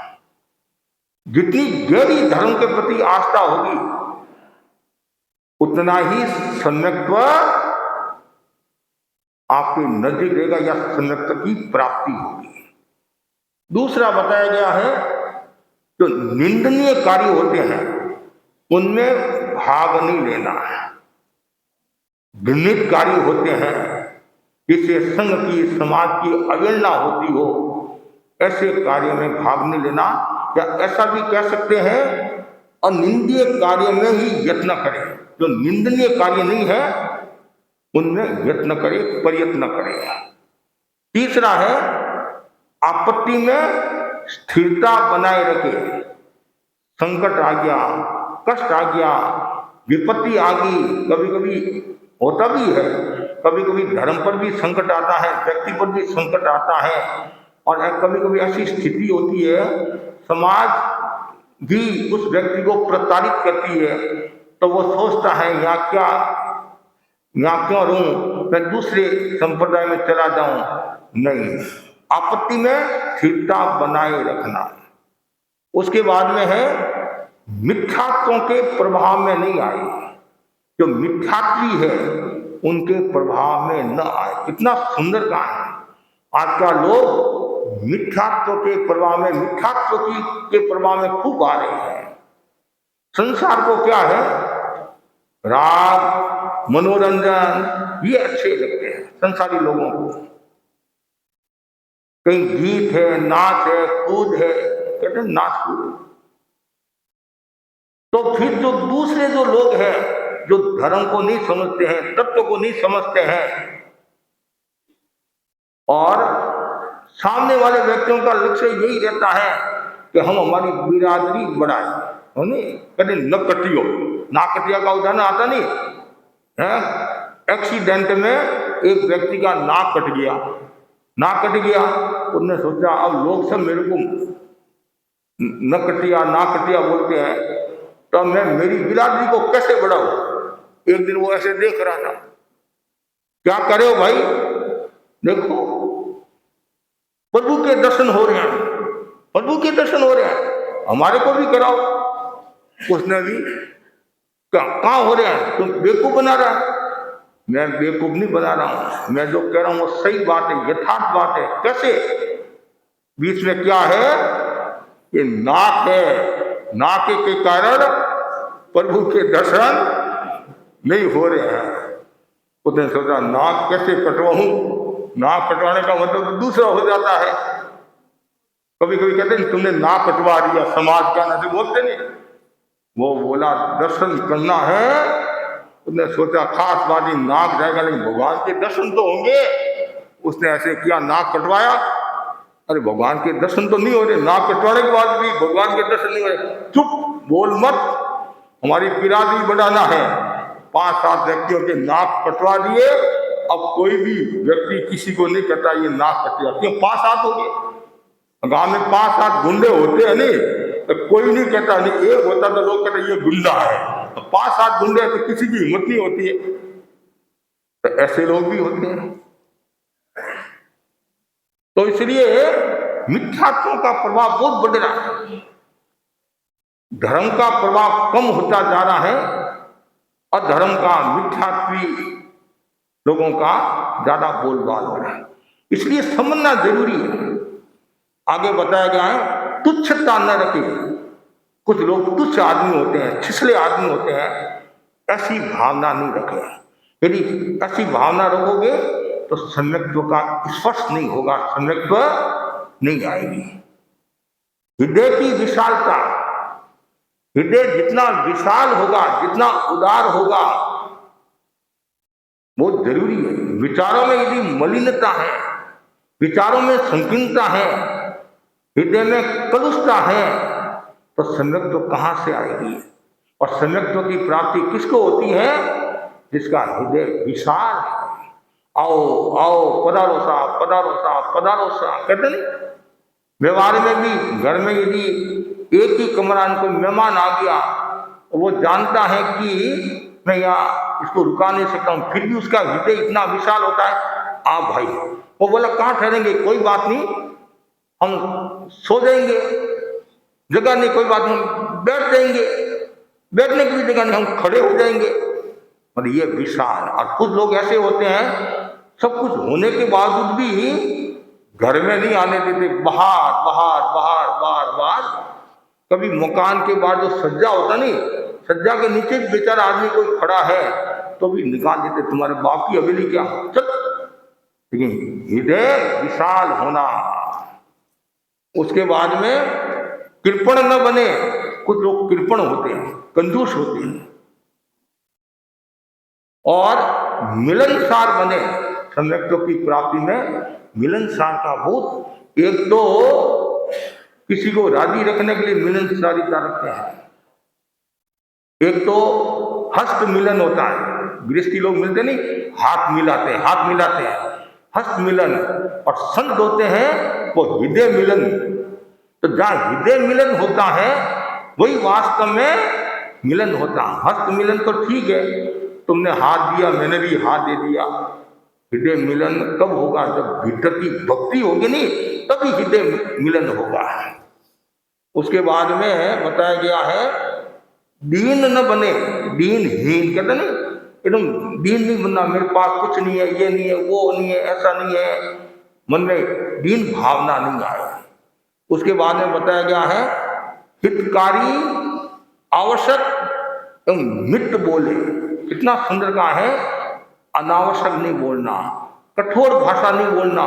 जितनी गहरी धर्म के प्रति आस्था होगी, उतना ही सम्यक्त्व आपके नजदीक रहेगा, या सम्यक्त्व की प्राप्ति होगी। दूसरा बताया गया है, जो निंदनीय कार्य होते हैं उनमें भाग नहीं लेना है। घृणित कार्य होते हैं, जिससे संघ की, समाज की अवहेलना होती हो, ऐसे कार्य में भाग नहीं लेना। या ऐसा भी कह सकते हैं, अनिंदनीय कार्य में ही यत्न करें। जो निंदनीय कार्य नहीं है उनमें यत्न करें, प्रयत्न करें। तीसरा है, आपत्ति में स्थिरता बनाए रखे। संकट आ गया, कष्ट आ गया, विपत्ति आ गई, कभी कभी होता भी है, कभी कभी धर्म पर भी संकट आता है, व्यक्ति पर भी संकट आता है। और कभी कभी ऐसी स्थिति होती है, समाज भी उस व्यक्ति को प्रताड़ित करती है, तो वो सोचता है यहाँ क्यों रहूं, मैं दूसरे संप्रदाय में चला जाऊं, नहीं। आपत्ति में स्थिरता बनाए रखना। उसके बाद में है मिथ्यात्वों के प्रभाव में नहीं आए, जो मिथ्यात्वी है उनके प्रभाव में न आए। कितना सुंदर कहा है। आजकल लोग मिथ्यात्व के प्रभाव में, मिथ्यात्व के प्रभाव में खूब आ रहे हैं। संसार को क्या है, राग, मनोरंजन, ये अच्छे लगते हैं संसारी लोगों को। कहीं गीत है, नाच है, कूद है, कहते हैं नाच कूद। तो फिर जो दूसरे जो लोग हैं, जो धर्म को नहीं समझते हैं, तत्व को नहीं समझते हैं, और सामने वाले व्यक्तियों का लक्ष्य यही रहता है कि हम हमारी बिरादरी बढ़ाएं, कहते न कटियो, ना कटिया का उदाहरण आता नहीं है। एक्सीडेंट में एक व्यक्ति का नाक कट गया, नाक कट गया, उन्होंने सोचा अब लोग सब मेरे को न कटिया ना कटिया बोलते हैं, तो मैं मेरी बिरादरी को कैसे बढ़ाऊं। एक दिन वो ऐसे देख रहा था, क्या करे हो भाई, देखो प्रभु के दर्शन हो रहे हैं, प्रभु के दर्शन हो रहे हैं, हमारे को भी कराओ। उसने भी कहाँ हो रहे हैं, तुम बेवकूफ बना रहा है। मैं बेवकूफ नहीं बना रहा हूं, मैं जो कह रहा हूं वो सही बात है, यथार्थ बात है। कैसे, बीच में क्या है, ये नाक है, नाक के कारण प्रभु के दर्शन नहीं हो रहे हैं। उसने सोचा नाक कैसे कटवाऊं, नाक कटवाने का मतलब तो दूसरा हो जाता है। कभी कभी कहते हैं तुमने नाक कटवा दिया, समाज क्या ना से बोलते नहीं। वो बोला दर्शन करना है, उसने सोचा खास बात ही नाक जाएगा, लेकिन भगवान के दर्शन तो होंगे। उसने ऐसे किया, नाक कटवाया, अरे भगवान के दर्शन तो नहीं हो रहे, नाक कटवाने के बाद भी भगवान के दर्शन नहीं हो रहे। चुप, बोल मत, हमारी बिरादरी बढ़ाना है। 5-7 व्यक्तियों के नाक कटवा दिए। अब कोई भी व्यक्ति किसी को नहीं कहता ये नाक कटिया, क्यों 5-7 हो गए। गांव में 5-7 गुंडे होते हैं नहीं, तो कोई नहीं कहता, नहीं एक होता तो लोग कहते ये गुंडा है। तो 5-7 गुंडे तो किसी की हिम्मत नहीं होती है। तो ऐसे लोग भी होते हैं। तो इसलिए मिथ्यात्वों का प्रभाव बहुत बढ़ रहा है, धर्म का प्रभाव कम होता जा रहा है, और धर्म का, मिथ्यात्वी लोगों का ज्यादा बोलबाल हो रहा है। इसलिए समझना जरूरी है। आगे बताया गया है तुच्छता न रखे। कुछ लोग तुच्छ आदमी होते हैं, छिछले आदमी होते हैं, ऐसी भावना नहीं रखे। यदि ऐसी भावना रखोगे तो सम्यक्त्व का स्पर्श नहीं होगा, सम्यक्त्व नहीं आएगी। हृदय की विशालता, हृदय जितना विशाल होगा, जितना उदार होगा, बहुत जरूरी है। विचारों में यदि मलिनता है, विचारों में संकीर्णता है, हृदय में कलुषता है, तो सम्यक्त्व कहां से आएगी। और सम्यक्त्व की प्राप्ति किसको होती है, जिसका हृदय विशाल है। आओ आओ पधारो साहब, पधारो साहब, पधारो साहब, कहते नहीं। व्यवहार में भी घर में यदि एक ही कमरा में कोई मेहमान आ गया, वो जानता है कि मैं यहाँ इसको रुका नहीं सकता हूँ, फिर भी उसका हृदय इतना विशाल होता है, आप भाई। वो बोला कहाँ ठहरेंगे, कोई बात नहीं, हम सो जाएंगे, जगह नहीं, कोई बात नहीं, बैठ जाएंगे, बैठने की भी जगह नहीं, हम खड़े हो जाएंगे। और ये विशाल। और कुछ लोग ऐसे होते हैं, सब कुछ होने के बावजूद भी घर में नहीं आने देते, बाहर बाहर बाहर बाहर बाहर। कभी मकान के बाहर जो सज्जा होता नहीं, सज्जा के नीचे बेचारा आदमी कोई खड़ा है तो भी निकाल देते, तुम्हारे बाप की हवेली क्या, चल। लेकिन हृदय विशाल होना। उसके बाद में कृपण न बने। कुछ लोग कृपण होते हैं, कंजूस होते हैं, और मिलनसार बने। सम्यक्त्व की प्राप्ति में मिलनसार का बहुत, एक तो किसी को राजी रखने के लिए मिलनसारिता रखते हैं, एक तो हस्त मिलन होता है। गृहस्थी लोग मिलते नहीं, हाथ मिलाते हैं, हाथ मिलाते हैं, हस्त मिलन। और संत होते हैं वो हृदय मिलन। तो जहाँ हृदय मिलन होता है वही वास्तव में मिलन होता है। हस्त मिलन तो ठीक है, तुमने हाथ दिया, मैंने भी हाथ दे दिया, हृदय मिलन कब होगा? जब भीतर की भक्ति होगी नहीं, तभी हृदय मिलन होगा। उसके बाद में बताया गया है, दीन न बने, दीनहीन कहते नहीं, एकदम दीन नहीं बनना, मेरे पास कुछ नहीं है, ये नहीं है, वो नहीं है, ऐसा नहीं है, मन में दीन भावना नहीं आए। उसके बाद में बताया गया है, हितकारी आवश्यक एवं मित बोले। कितना सुंदर का है, अनावश्यक नहीं बोलना, कठोर भाषा नहीं बोलना,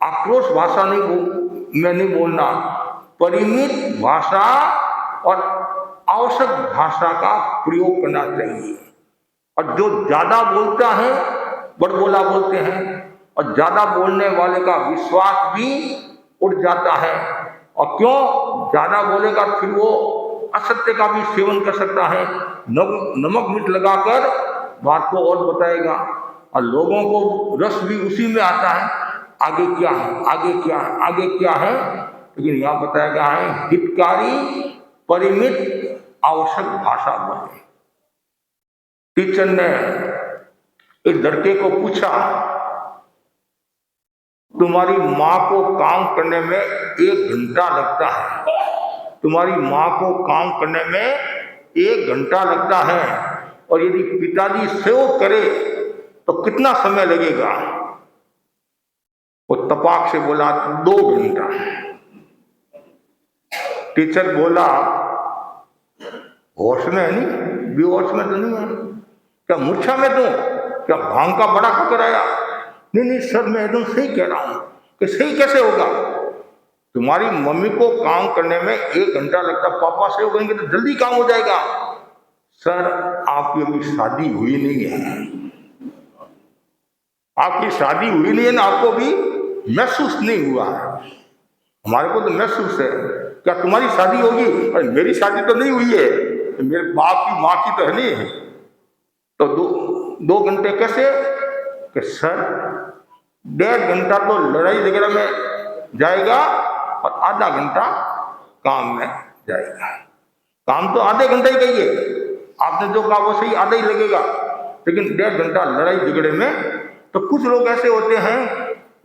आक्रोश भाषा नहीं बोलना, परिमित भाषा और आवश्यक भाषा का प्रयोग करना चाहिए। और जो ज्यादा बोलता है, बड़बोला बोलते हैं, और ज्यादा बोलने वाले का विश्वास भी उठ जाता है। और क्यों ज्यादा बोलेगा? फिर वो असत्य का भी सेवन कर सकता है, नमक मिर्च लगाकर बात को और बताएगा, और लोगों को रस भी उसी में आता है, आगे क्या है, आगे क्या है, आगे क्या है। लेकिन यहाँ बताया गया है, हितकारी परिमित आवश्यक भाषा बोले। टीचर ने एक लड़के को पूछा, तुम्हारी माँ को काम करने में 1 घंटा लगता है, तुम्हारी माँ को काम करने में 1 घंटा लगता है, और यदि पिताजी सेव करे तो कितना समय लगेगा? वो तपाक से बोला 2 घंटा। टीचर बोला, होश में है नहीं, बेहोश में तो नहीं है, क्या मूर्छा में तो, क्या भांग का बड़ा खकर आया? नहीं सर, मैं एकदम सही कह रहा हूं। कि सही कैसे होगा? तुम्हारी मम्मी को काम करने में 1 घंटा लगता, पापा सेव करेंगे तो जल्दी काम हो जाएगा। सर, आपकी अभी शादी हुई नहीं है, आपकी शादी हुई नहीं है ना, आपको भी महसूस नहीं हुआ है, हमारे को तो महसूस है। क्या तुम्हारी शादी होगी? अरे मेरी शादी तो नहीं हुई है, मेरे बाप की माँ की तो है नहीं। तो 2 घंटे कैसे? कि सर 1.5 घंटा तो लड़ाई वगैरह में जाएगा और आधा घंटा काम में जाएगा। काम तो आधे घंटे ही कहिए, आपने जो कहा वो सही, आधा ही लगेगा, लेकिन 1.5 घंटा लड़ाई झगड़े में। तो कुछ लोग ऐसे होते हैं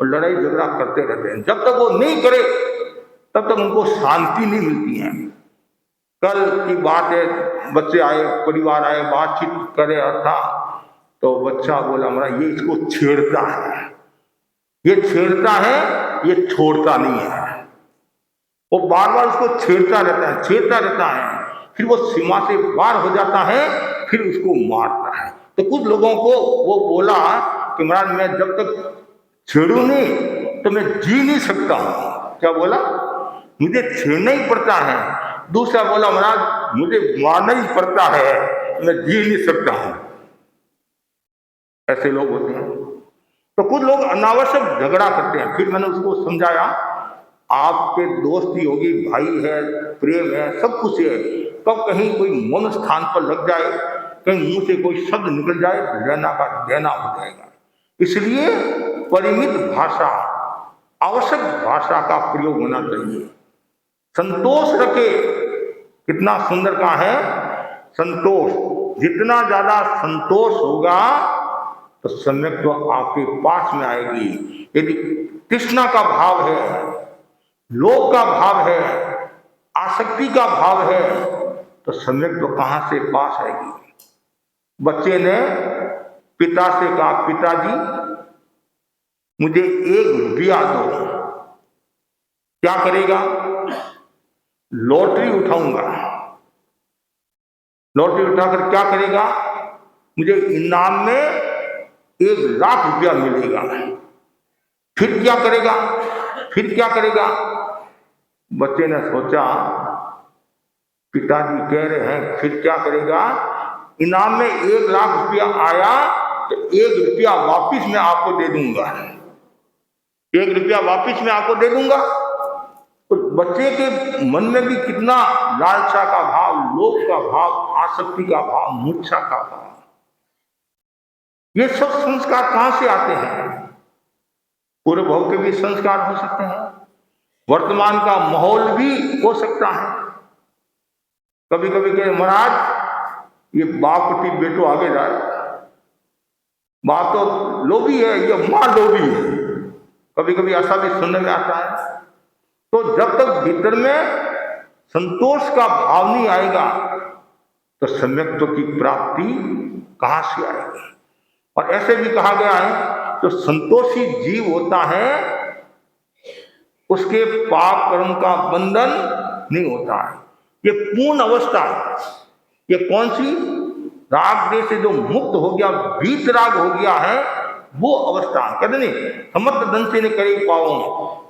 और लड़ाई झगड़ा करते रहते हैं, जब तक वो नहीं करे तब तक उनको शांति नहीं मिलती है। कल की बात है, बच्चे आए, परिवार आए, बातचीत करे था, तो बच्चा बोला, हमारा ये इसको छेड़ता है, ये छेड़ता है, ये छोड़ता नहीं है, वो बार बार उसको छेड़ता रहता है, फिर वो सीमा से पार हो जाता है, फिर उसको मारता है। तो कुछ लोगों को वो बोला कि महाराज मैं जब तक छेड़ू नहीं तो मैं जी नहीं सकता हूं। क्या बोला? मुझे छेड़ना ही पड़ता है। दूसरा बोला, महाराज मुझे मारना ही पड़ता है, मैं जी नहीं सकता हूं। ऐसे लोग होते हैं। तो कुछ लोग अनावश्यक झगड़ा करते हैं। फिर मैंने उसको समझाया, आपके दोस्ती होगी, भाई है, प्रेम है, सब कुछ है, कब कहीं कोई मन स्थान पर लग जाए, कहीं मुंह से कोई शब्द निकल जाए, लेना का देना हो जाएगा। इसलिए परिमित भाषा, आवश्यक भाषा का प्रयोग होना चाहिए। संतोष रखे, कितना सुंदर का है संतोष। जितना ज्यादा संतोष होगा तो सम्यक तो आपके पास में आएगी। यदि तृष्णा का भाव है, लोभ का भाव है, आसक्ति का भाव है, तो सम्यक तो कहां से पास आएगी। बच्चे ने पिता से कहा, पिताजी मुझे 1 रुपया दो। क्या करेगा? लॉटरी उठाऊंगा। लॉटरी उठाकर क्या करेगा? मुझे इनाम में 1 लाख रुपया मिलेगा। फिर क्या करेगा? फिर क्या करेगा? बच्चे ने सोचा, पिताजी कह रहे हैं फिर क्या करेगा? इनाम में 1 लाख रुपया आया तो 1 रुपया वापिस मैं आपको दे दूंगा। 1 रुपया वापिस मैं आपको दे दूंगा। तो बच्चे के मन में भी कितना लालसा का भाव, लोभ का भाव, आसक्ति का भाव, मूर्छा का भाव। ये सब संस्कार कहां से आते हैं? पूर्व भव के भी संस्कार हो सकते हैं, वर्तमान का माहौल भी हो सकता है। कभी कभी कहे, महाराज ये बाप की बेटो आगे जाए, बाप तो लोभी है, ये माँ लोभी है। कभी कभी ऐसा भी सुनने में आता है। तो जब तक भीतर में संतोष का भाव नहीं आएगा तो सम्यक्त्व की प्राप्ति कहां से आएगी। और ऐसे भी कहा गया है जो संतोषी जीव होता है उसके पाप कर्म का बंधन नहीं होता है। ये पूर्ण अवस्था है। ये कौन सी? राग देश से जो मुक्त हो गया, बीत राग हो गया है, वो अवस्था है। कहते नहीं समर्थ धन से नहीं करे पाओ।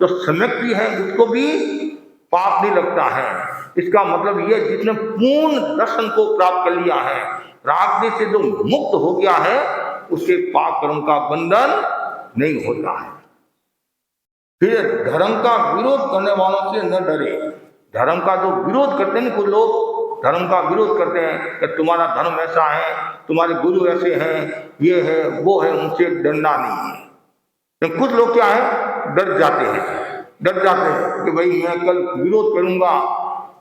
जो सम्यक्ति है उसको भी पाप नहीं लगता है। इसका मतलब यह जिसने पूर्ण दर्शन को प्राप्त कर लिया है, राग देश से जो मुक्त हो गया है, उसके पाप कर्म का बंधन नहीं होता है। फिर धर्म का विरोध करने वालों से न डरे। धर्म का जो विरोध करते हैं, कुछ लोग धर्म का विरोध करते हैं कि तुम्हारा धर्म ऐसा है, तुम्हारे गुरु ऐसे हैं, ये है वो है, उनसे डरना नहीं है। तो कुछ लोग क्या है, डर जाते हैं कि भाई मैं कल विरोध करूंगा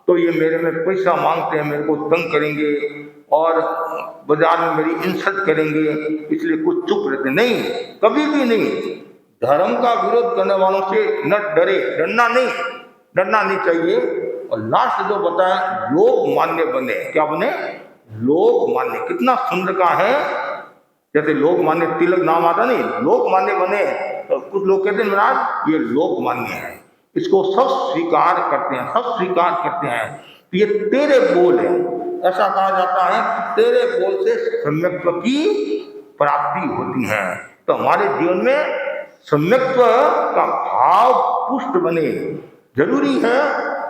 तो ये मेरे में पैसा मांगते हैं, मेरे को तंग करेंगे और बाजार में मेरी इंसल्ट करेंगे, इसलिए कुछ चुप रहते। नहीं, कभी भी नहीं। धर्म का विरोध करने वालों से न डरे, डरना नहीं चाहिए। और लास्ट जो बताया, लोक मान्य बने। क्या बने? लोक मान्य। कितना सुंदर का है। जैसे लोक मान्य तिलक नाम आता नहीं, लोक मान्य बने। तो कुछ लोग कहते हैं महाराज ये लोक मान्य है, इसको सब स्वीकार करते हैं, तो ये तेरे बोल है। ऐसा कहा जाता है तेरे बोल से सम्यक्त्व की प्राप्ति होती है। तो हमारे जीवन में सम्यक्त्व का भाव पुष्ट बने। जरूरी है,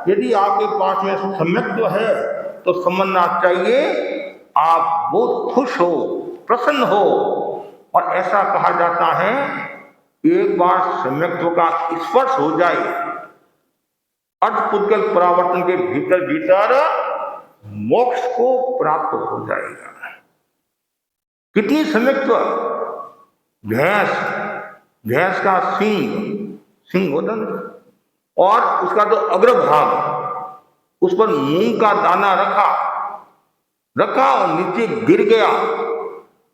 यदि आपके पास में सम्यक्त्व है तो समझना चाहिए आप बहुत खुश हो, प्रसन्न हो। और ऐसा कहा जाता है एक बार सम्यक्त्व का स्पर्श हो जाए, अर्थपुद्गल परावर्तन के भीतर मोक्ष को प्राप्त हो जाएगा। कितनी सम्यक्त्व! भैंस का सिंग होता ना, और उसका जो अग्रभाग, उस पर मूंग का दाना रखा और नीचे गिर गया,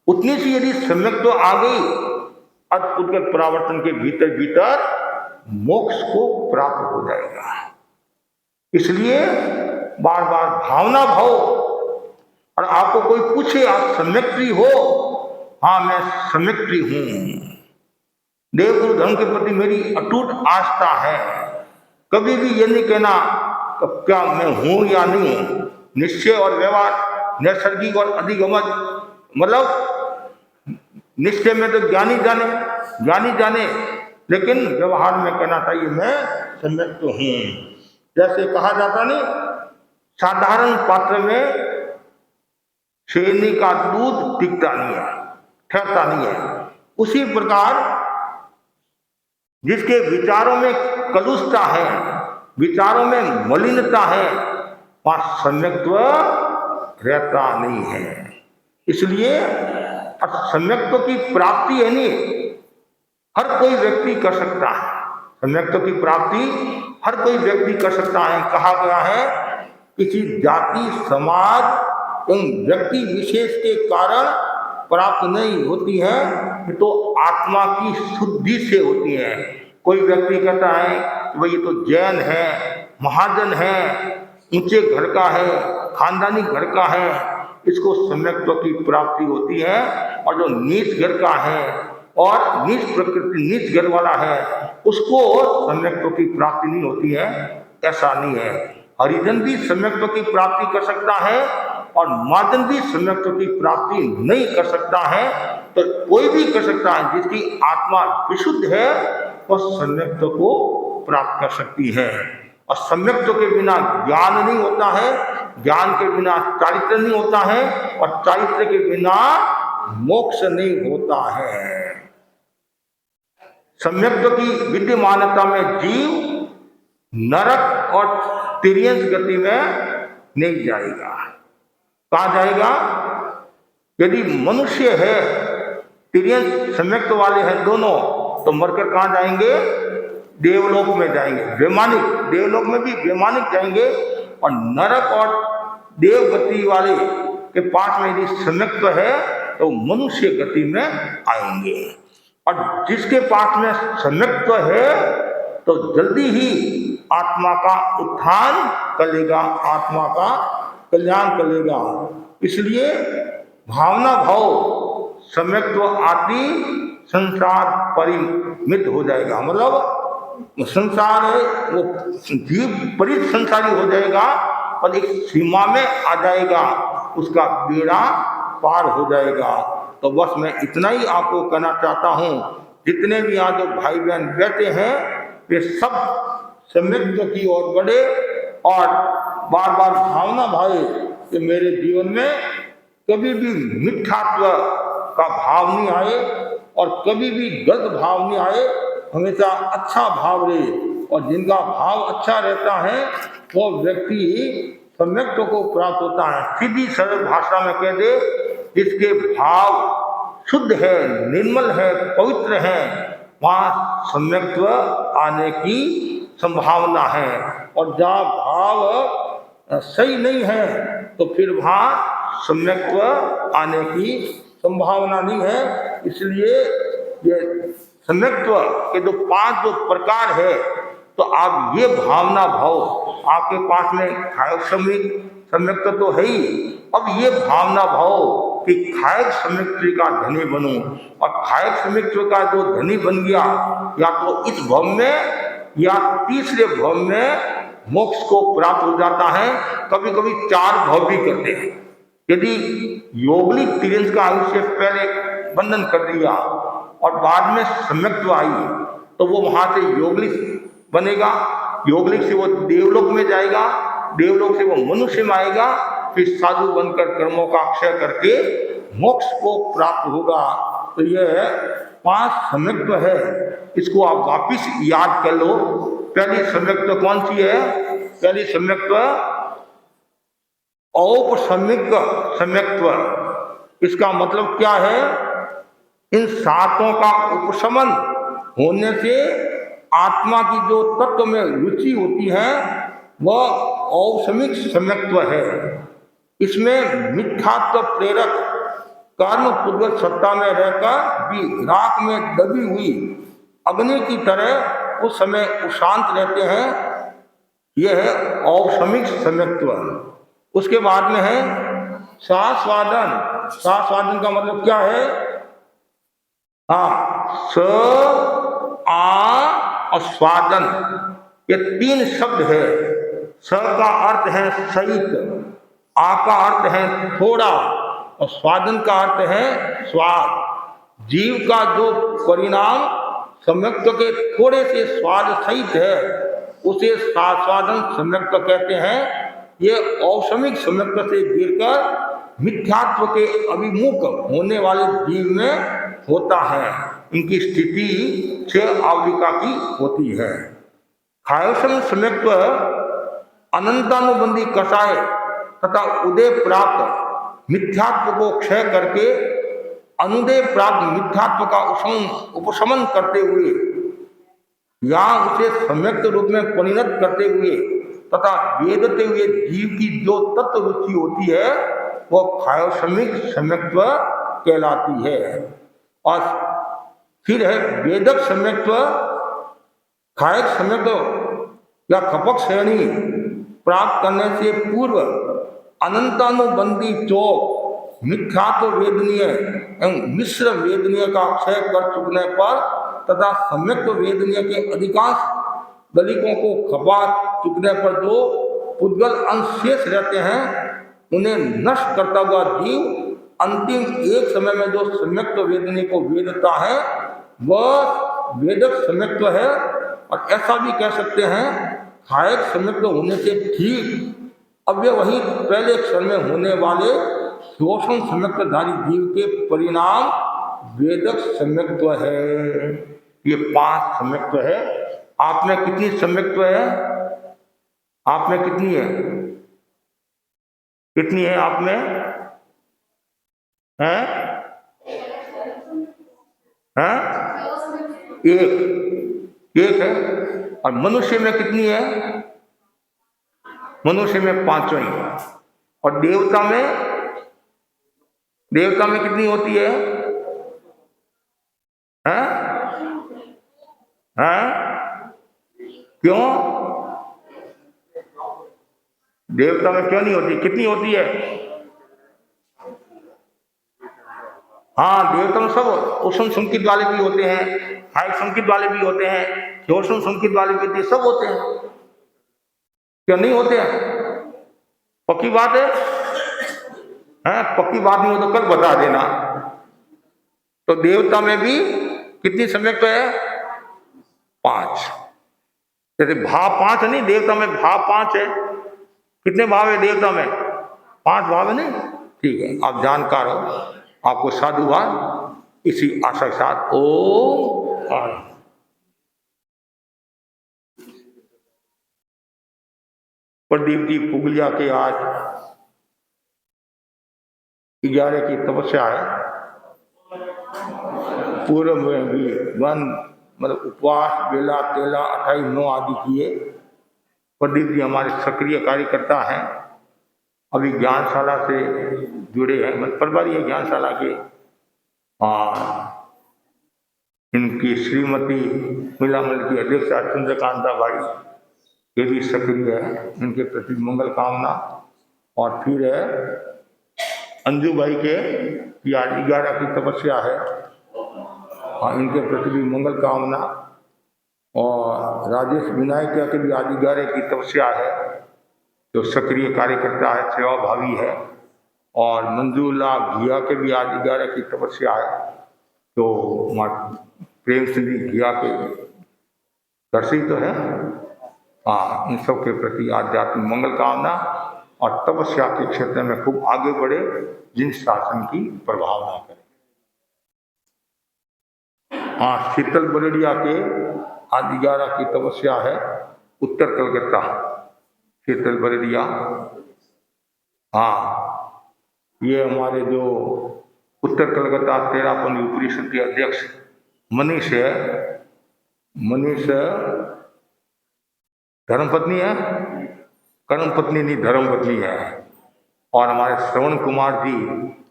उतनी सी यदि सम्यक्त्व आ गई, अद्भुत परावर्तन के भीतर मोक्ष को प्राप्त हो जाएगा। इसलिए बार बार भावना भाव। और आपको कोई पूछे आप सम्यक्त्री हो? हाँ, मैं सम्यक्त्री हूं। देवगुरु धर्म के प्रति मेरी अटूट आस्था है। कभी भी ये नहीं कहना क्या मैं हूं या नहीं हूं। निश्चय और व्यवहार, नैसर्गिक और अधिगमन, मतलब निश्चय में तो ज्ञानी जाने, लेकिन व्यवहार में कहना चाहिए मैं सम्यक्त हूं। जैसे कहा जाता नहीं, साधारण पात्र में शेरनी का दूध टिकता नहीं है, ठहरता नहीं है। उसी प्रकार जिसके विचारों में कलुषता है, विचारों में मलिनता है, वहां सम्यक्त्व रहता नहीं है। इसलिए सम्यक्त्व की प्राप्ति है नहीं, हर कोई व्यक्ति कर सकता है। सम्यक्त्व की प्राप्ति हर कोई व्यक्ति कर सकता है। कहा गया है किसी जाति, समाज एवं व्यक्ति विशेष के कारण प्राप्त नहीं होती है, तो आत्मा की शुद्धि से होती है। कोई व्यक्ति कहता है कि भाई ये तो जैन है, महाजन है, ऊंचे घर का है, खानदानी घर का है, इसको सम्यक्त्व की प्राप्ति होती है। और जो नीच घर का है और नीच प्रकृति, नीच घर वाला है, उसको सम्यक्त्व की प्राप्ति नहीं होती है। ऐसा नहीं है। हरिजन भी सम्यक्त्व की प्राप्ति कर सकता है और महाजन भी सम्यक्त्व की प्राप्ति नहीं कर सकता है। तो कोई भी कर सकता है, जिसकी आत्मा विशुद्ध है वह सम्यक्त्व को प्राप्त कर सकती है। और सम्यक्त्व के बिना ज्ञान नहीं होता है, ज्ञान के बिना चारित्र नहीं होता है, और चारित्र के बिना मोक्ष नहीं होता है। सम्यक्त्व की विद्यमानता में जीव नरक और तिर्यंस गति में नहीं जाएगा। कहाँ जाएगा? यदि मनुष्य है, तिर्यंस सम्यक्त्व वाले हैं दोनों, तो मरकर कहाँ जाएंगे? देवलोक में जाएंगे, वैमानिक। देवलोक में भी वैमानिक जाएंगे। और नरक और देवगति वाले के पास में यदि सम्यक्त्व है तो मनुष्य गति में आएंगे। और जिसके पास में सम्यक्त्व है तो जल्दी ही आत्मा का उत्थान करेगा, आत्मा का कल्याण करेगा। इसलिए भावना भाव सम्यक्त्व आती संसार परिमित हो जाएगा, मतलब संसार वो जीव परित संसारी हो जाएगा और एक सीमा में आ जाएगा, उसका बेड़ा पार हो जाएगा। तो बस मैं इतना ही आपको कहना चाहता हूँ, जितने भी यहाँ जो भाई बहन बैठे हैं वे सब सम्यक्त्व की ओर बढ़े और बार बार भावना भावे कि मेरे जीवन में कभी भी मिथ्यात्व का भाव नहीं आए और कभी भी गलत भाव नहीं आए, हमेशा अच्छा भाव रहे। और जिनका भाव अच्छा रहता है वो व्यक्ति सम्यक्त्व को प्राप्त होता है। सीधी सरल भाषा में कह दे, जिसके भाव शुद्ध है, निर्मल है, पवित्र है, वहाँ सम्यक्त्व आने की संभावना है। और जहाँ भाव सही नहीं है तो फिर वहाँ सम्यक्त्व आने की संभावना नहीं है। इसलिए ये सम्यक्त्व के जो 5 जो प्रकार है, तो आप ये भावना भाव आपके पास में खायक सम्यक्त्व तो है ही, अब ये भावना भाव कि खायक सम्यक्त्व का धनी बनूं, और खायक सम्यक्त्व का जो धनी बन गया या तो इस भव में या तीसरे भव में मोक्ष को प्राप्त हो जाता है। कभी कभी 4 भव भी करते हैं। यदि योगलिक तिरंज का आयुष्य पहले बंधन कर दिया और बाद में सम्यक्त्व आई तो वो वहां से योगलिक बनेगा, योगलिक से वो देवलोक में जाएगा, देवलोक से वो मनुष्य में आएगा, फिर साधु बनकर कर्मों का क्षय करके मोक्ष को प्राप्त होगा। तो यह 5 सम्यक्त्व है, इसको आप वापिस याद कर लो। पहली सम्यक्त्व कौन सी है? पहली सम्यक्त्व औपसम्यक सम्यक्त्व। इसका मतलब क्या है? इन 7 का उपशमन होने से आत्मा की जो तत्व में रुचि होती है वह औपशमिक सम्यक्त्व है। इसमें मिथ्यात्व प्रेरक कर्म पूर्वक सत्ता में रहकर भी राख में दबी हुई अग्नि की तरह उस समय उशांत रहते हैं, यह है औपशमिक सम्यक्त्व। उसके बाद में है सास्वादन। सास्वादन का मतलब क्या है? हाँ, स आ और स्वादन, ये 3 शब्द है। स का अर्थ है सहित, आ का अर्थ है थोड़ा और स्वादन का अर्थ है स्वाद। जीव का जो परिणाम सम्यक्त्व के थोड़े से स्वाद सहित है उसे सास्वादन सम्यक्त्व कहते हैं। ये औपशमिक सम्यक्त्व से गिरकर मिथ्यात्व के अभिमुख होने वाले जीव में होता है। इनकी स्थिति 6 आवलिका की होती है। खायोशम सम्यक्त्व अनंतानुबंधी कषाय तथा उदय प्राप्त मिथ्यात्व को क्षय करके अनुदय प्राप्त मिथ्यात्व का उपशमन करते हुए या उसे सम्यक्त रूप में परिणत करते हुए तथा वेदते हुए जीव की जो तत्व रुचि होती है वह खायोशमिक सम्यक्त्व कहलाती है। और फिर है वेदक सम्यक्त्व। खायक सम्यक्त्व या खपक श्रेणी प्राप्त करने से पूर्व अनंतानुबंधी चौक मिथ्यात्व वेदनीय एवं मिश्र वेदनीय का क्षय कर चुकने पर तथा सम्यक्त्व वेदनीय के अधिकांश दलिकों को खपा चुकने पर जो पुद्गल अंश शेष रहते हैं उन्हें नष्ट करता हुआ जीव अंतिम एक समय में जो सम्यक्त्व वेदनीय को वेदता है वह वेदक सम्यक्त्व है। और ऐसा भी कह सकते हैं खायक सम्यक्त्व होने से ठीक अव्यवहित पहले क्षण में होने वाले शोषण सम्यक्तधारी जीव के परिणाम वेदक सम्यक्त्व है। ये 5 सम्यक्त्व है। आप में कितनी सम्यक्त्व है? आप में कितनी है? कितनी है आप में? हैं? हैं? एक है। और मनुष्य में कितनी है? मनुष्य में 5 ही है। और देवता में देवता में कितनी होती है? हैं? हैं? क्यों? देवता में क्यों नहीं होती? कितनी होती है? हाँ, देवता में सब उष्ण संकित वाले भी होते हैं, हाई संकित वाले भी होते हैं, उष्ण संकित वाले भी होते हैं, सब होते हैं। क्यों नहीं होते हैं? पक्की बात है? हैं? पक्की बात नहीं हो तो कल बता देना। तो देवता में भी कितनी सम्यक है? 5। जैसे भाव 5 है नहीं, देवता में भाव 5 है। कितने भाव है देवता में? 5 भाव है नहीं? ठीक है, आप जानकार हो, आपको साधुवाद। इसी आशा के साथ ओम। प्रदीप जी पुगलिया के आज 11 की तपस्या है। पूर्व में भी मतलब उपवास, बेला तेला 28-9 आदि किए। प्रदीप जी हमारे सक्रिय कार्यकर्ता हैं, अभी ज्ञानशाला से जुड़े हैं, मतलब प्रभारी है ज्ञानशाला के। और इनकी श्रीमती मिलामल की अध्यक्षा चंद्रकांता भाई, ये भी सक्रिय है, इनके प्रति मंगल कामना। और फिर है अंजू भाई के की आज 11 की तपस्या है, और इनके प्रति भी मंगल कामना। और राजेश विनायक के भी आज 11 की तपस्या है, जो सक्रिय कार्यकर्ता है, सेवा भावी है। और मंजूला घिया के भी आज 11 की तपस्या है, तो प्रेम सिंह घिया के दर्शी तो है। हाँ, इन सब के प्रति आध्यात्मिक मंगल कामना, और तपस्या के क्षेत्र में खूब आगे बढ़े, जिन शासन की प्रभावना करें। हाँ, शीतल बरड़िया के आज 11 की तपस्या है, उत्तर कलकत्ता, शीतल बरड़िया। हाँ, ये हमारे जो उत्तर कलकत्ता तेरापन परिषद के अध्यक्ष मनीष है, मनीष धर्मपत्नी है, कर्मपत्नी नहीं धर्मपत्नी है। और हमारे श्रवण कुमार जी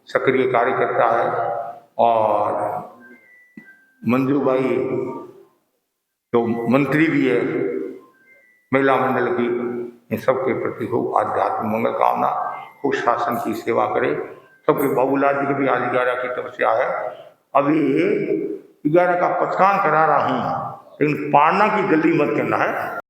सक्रिय कार्यकर्ता है, और मंजूबाई तो मंत्री भी है महिला मंडल की। इन सबके प्रति खूब आध्यात्मिक मंगल कामना, खूब शासन की सेवा करे सबके। बाबूलाल जी की भी आज 11 की तपस्या है। अभी 11 का पचकान करा रहा हूँ, लेकिन पारना की जल्दी मत करना है।